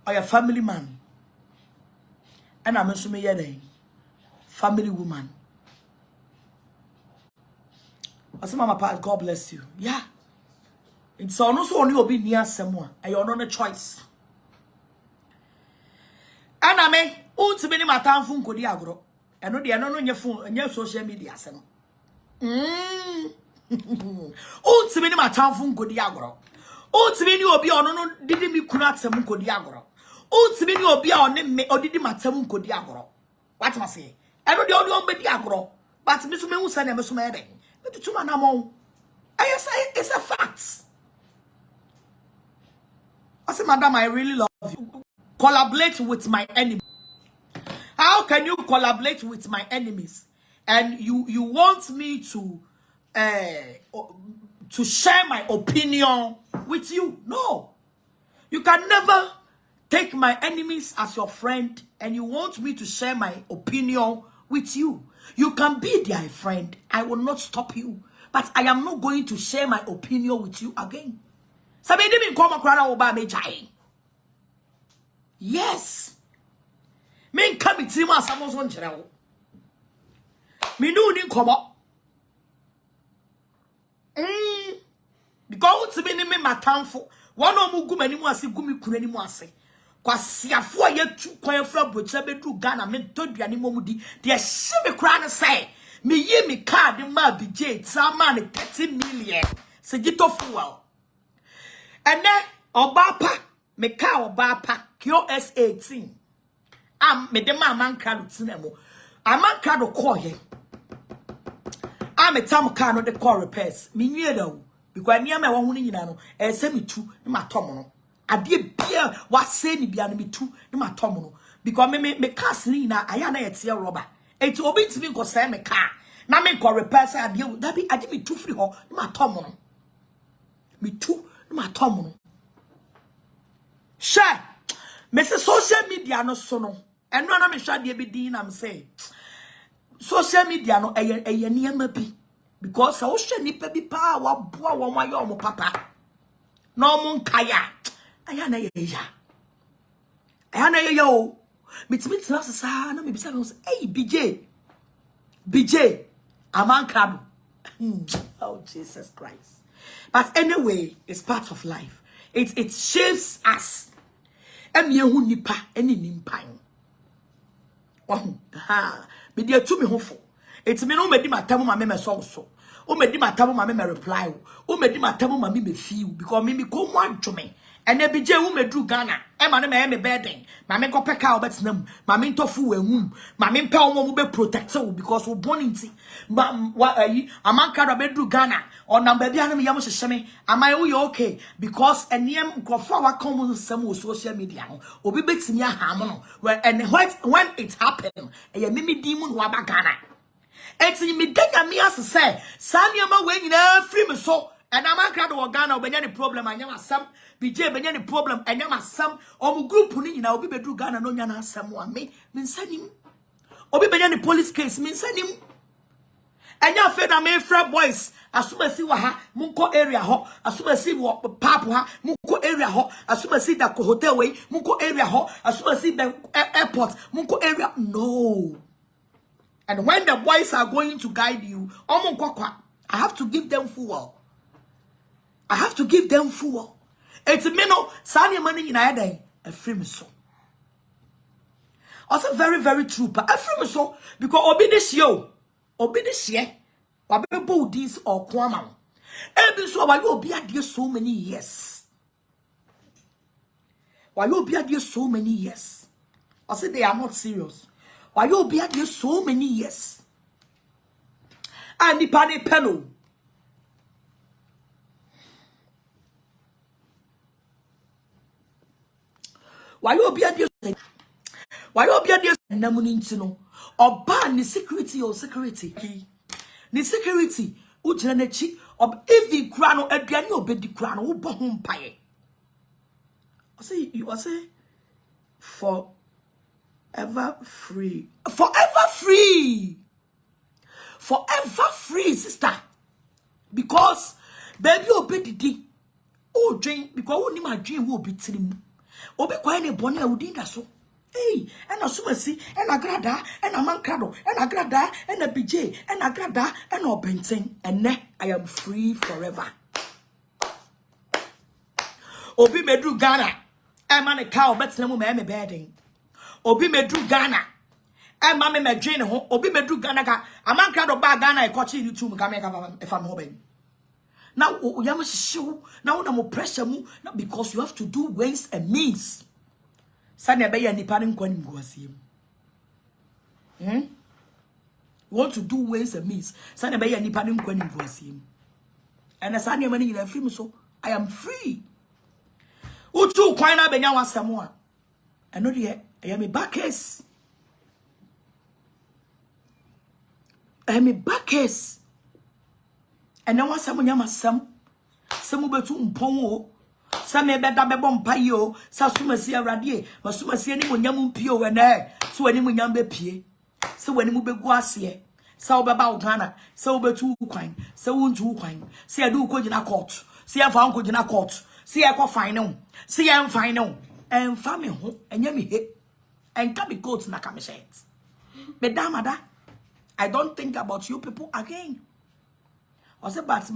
Or your family man. And I'm so me yede. Family woman. I say, Mama Pat, God bless you. Yeah. It's also only obi near someone. And you're not a choice. And I mean, unti many my time phone could agro. And no, they are not on your phone and your social media. Unti many my time phone could agro. Unti many obi on no didn't me kunat some could agro. Unti many obi on me or didn't my time could agro. What must I say? I know the only one be agro, but Miss Musa never smearing. But the two man among. I say it's a fact. I say, Madam, I really love you. Collaborate with my enemy. How can you collaborate with my enemies? And you want me to share my opinion with you? No. You can never take my enemies as your friend and you want me to share my opinion with you. You can be their friend. I will not stop you. But I am not going to share my opinion with you again. Yes. Men come to me as someone's on general. Me no need come up. Because to me my town for one or more gum anymore, see gummy could anymore say. Kwasia for ye two coin from which I do Ghana meant to be animodi. Dear shimmy crown say, me ye me card in my BJ, some money 30 million. Say get off well. And then Obapa, me cow Obapa, QS 18. Me the man card cinema. A man card call him. I'm a time card the call repairs. Me near though, because near my one in ano, and send me two in my tomono. I did beer what say ni biya me too in my tomono because me castle na ayana etia rubber. It obi to me go say me car. Na me go repair say I did me too free ho in my tomono. Me too Ma Tom. Share. Mr. Social media no sono. And no na me share the be I'm saying. Social media no eye niyama bi. Because so hwe nipa bi pa wa boa wo ma yo mo papa. No mo nkaya. Aya na ye ya. Aya na ye yo. Mitimi tina sasa na me bisa me say, "Hey BJ, aman krado." Oh Jesus Christ. But anyway, it's part of life. It shapes us. Emi ehu nipa eni nimpan. Oh, ha. Me dia tu me ho fo. Eti me no me di matamu ma me so. O me di matamu ma me reply. O me di matamu ma me feel because me ko mo adwome. Ene bi je wu me dru Ghana. E ma ne me burden. Ma me ko peka obetenam. Ma me ntofu ehum. Ma me mpa omo mo be protect you because we born inti. Amanka do be dru Ghana. Or number bia na me yam hyehyeme. Am I okay? Because eniem nkofo wa come some social media no. Obi betimi aham no. When it happened, e mimi di mu no aba Ghana. Eti me denya me as say, Sanyama we nyina free me so. And Amanka do Ghana obenya ni problem anyam asam. BJ benya ni problem anyam asam. Omu group ni nyina obi bedru Ghana no nya na asam wa me nsanim. Obi benya ni police case me nsanim. Enya fe na me fra boys asumasi wa ha munko area ho asumasi wo papo ha munko area ho asumasi da ko hotel we munko area ho asumasi the airport munko area no. And when the boys are going to guide you, I have to give them fuel. I have to give them fuel. It's me no sani money in a a free so. Also very, very true. But a free so because obi this year, wabebo this or kwama. Every so why you be at so many years. Why you be at so many years? I said they are not serious. Why you be at so many years? And the pani penal. Why you be at this? Why you be at this? Namunintino or ban the security or security. The security, Ujanachi, or every crown or Adriani or Betty crown or Bohum Pie. I say, you are say, forever free. Forever free. Forever free, sister. Because, baby, obey the day. Oh, drink, because only my dream will be trim. Obe kwa ene boni ya udinda so. Hey, ena sumasi, ena grada, ena mankado, ena grada, ena BJ, ena grada, ena obenten. Ene, I am free forever. Obi medru Ghana. Ema ne cow, betlemu me bedding. Obi medru Ghana. Ema me drain ho. Obi medru Ghana ka. Amankado ba Ghana e kochi YouTube kameka if I'm hoping. Now, now na mo pressure mu because you have to do ways and means. Sanya be ya nipa nkwa ni mguasiem. You want to do ways and means. Sanya be ya nipa nkwa ni mguasiem. And sanya mani na free so I am free. Utu kwan na benya wasem a. Eno de I am a backers. I am a backers. And then once someone yama some betu mpon some beda bebo mpaye o sa sumasi awrade ma sumasi ani monyam mpie o na so ani monyam be pie so wani mu begu ase sa obeba Ghana sa obetu kwan sa wontu kwan sa adu ko gina court sa ya fa ko gina court sa ya ko final sa ya final en fa me ho enya me he en ka be court na ka me shet medamada I don't think about you people again. I say, but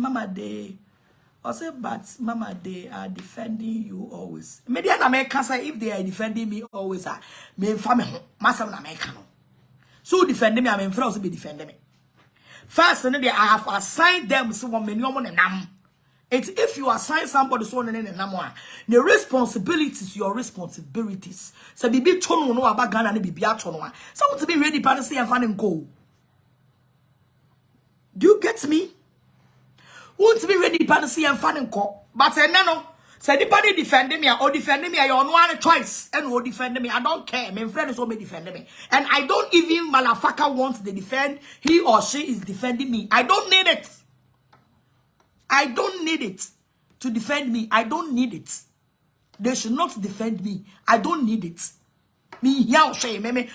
Mama, they are defending you always. Median American say if they are defending me always, me family, myself American. So defending me, I mean, friends be defending me. First, I have assigned them so one million and nam. It's if you assign somebody so and namwa, the responsibilities, your responsibilities. So be tono no about Ghana and be tono. Someone to be ready to say and find and go. Do you get me? Won't be ready to see and fan and call. But no. Say the body defending me or defending me, you're one choice and will defend me. I don't care. My friend is only defending me. And I don't even malafaka wants to defend. He or she is defending me. I don't need it. I don't need it. to defend me. I don't need it. They should not defend me. I don't need it. Me hiao she me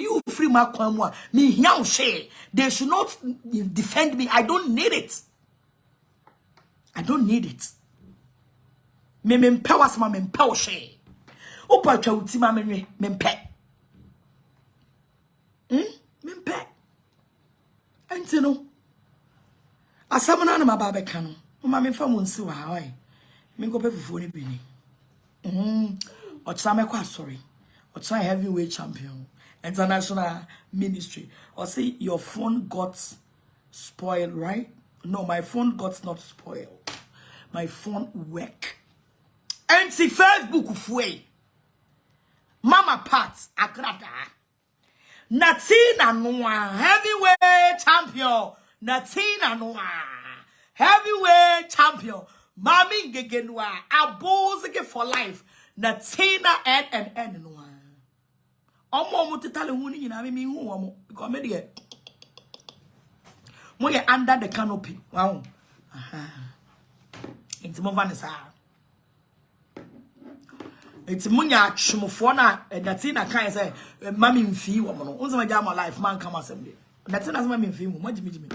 you free my kwamwa. Me hiao she. They should not defend me. I don't need it. I don't need it. Me empower sama me empower she. Opa twa uti ma me mpe. Me mpe. Enti no. Asamana na mababa kanu. Mama me fa munsi wa hoy. Me go pe fufu ni bini. Otsame kwa sorry. Otsame heavyweight champion. International ministry. Or say your phone got spoiled, right? No, my phone got not spoiled. My phone work. And see Facebook fwe. Mama Pat agrada. Natina Noa heavyweight champion. Natina Noa heavyweight champion. Mami gegenwa abozige for life. Natina and Noa. Omo mutitale huni nyina me hu omo because me de mo ye under the canopy. Wow. It's mo vanessa. It's munya chumufo na Natina kan say mami mfi wo no. Unse ma my life man come assembly. Natina say mami mfi mu mo jimi.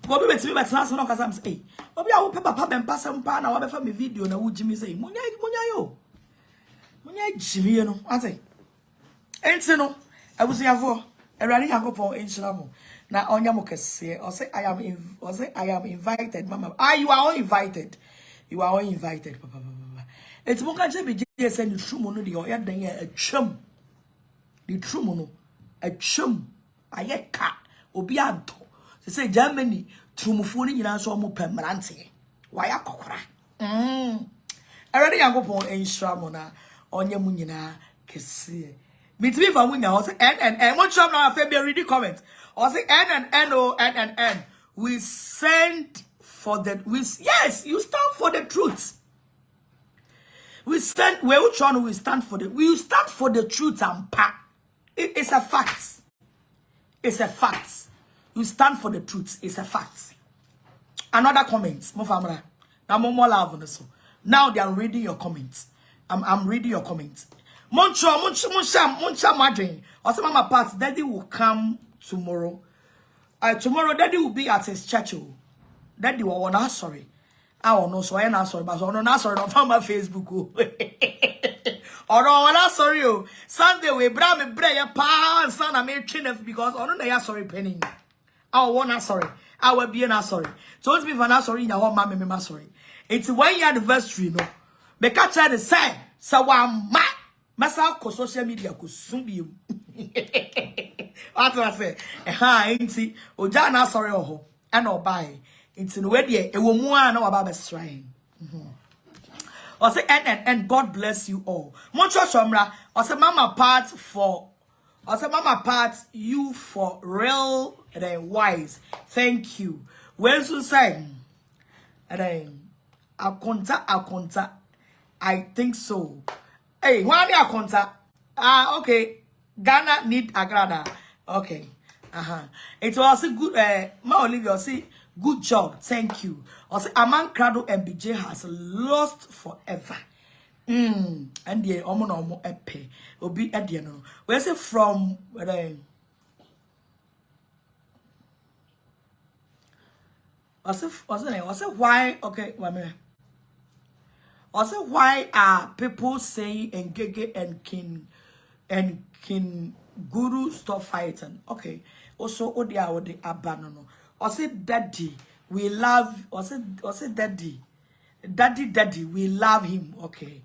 Go be betimi betena so no kasa say eh. Obi a wo papa ben pasam pa na wo be fa me video na wo jimi say munya yo. Munya jimi no. Ate. Enti no, abusiafo, erani yakopon enchira mo. Na onya mo kese. O say I am invited, mama. You are all invited. You are all invited, papa. It's mo kan be say the true mo no de o ya dan ya atwam. The true mo no atwam. Aye ka obi anto. Say Germany trumufo ni nyina so mo pemrante. Waya kokora. Erani yakopon enchira mo na onya mo nyina kese. Between for winner, or say N. What job now? After read the comment. Or say N. We send for the yes. You stand for the truth. We stand. Which one we stand for the? We stand for the truth and pa. It's a fact. It's a fact. You stand for the truth. It's a fact. Another comment. Now more love on this. Now they are reading your comments. I'm reading your comments. Muncha madrin. Also, Mama Pat, Daddy will come tomorrow. Tomorrow, Daddy will be at his church. Daddy will not sorry. I don't know, so I am not sorry, but I'm not sorry. On my Facebook. Or I'm not sorry. Sunday we bring me bread, pa, and son, I made chin because I don't know sorry penny. I want not sorry. I will be not sorry. So it's me for not sorry. Now, mommy, me sorry. It's 1 year anniversary, no. Me catch the say, so I'm mad. Masa ko social media ko sumbi. What I say? Enti oja na sorry oho. Ana obai. Enti no we de e wo mu a na waba be shrine. O say and God bless you all. Moncho shomra. O say Mama Pat for. O say Mama Pat you for real and wise. Thank you. When you say akonta. I think so. Hey, why are contact? Okay. Ghana need agrada. Okay. It was a good Ma Olivia say good job. Thank you. Also Aman Crado and BJ has lost forever. And the omo epe obi edie no. We say from was it why okay, wait. Also, why are people saying Ngege and King Guru stop fighting? Okay. Also, Odia or the Abanono. Also, Daddy, we love. Also, Daddy, we love him. Okay.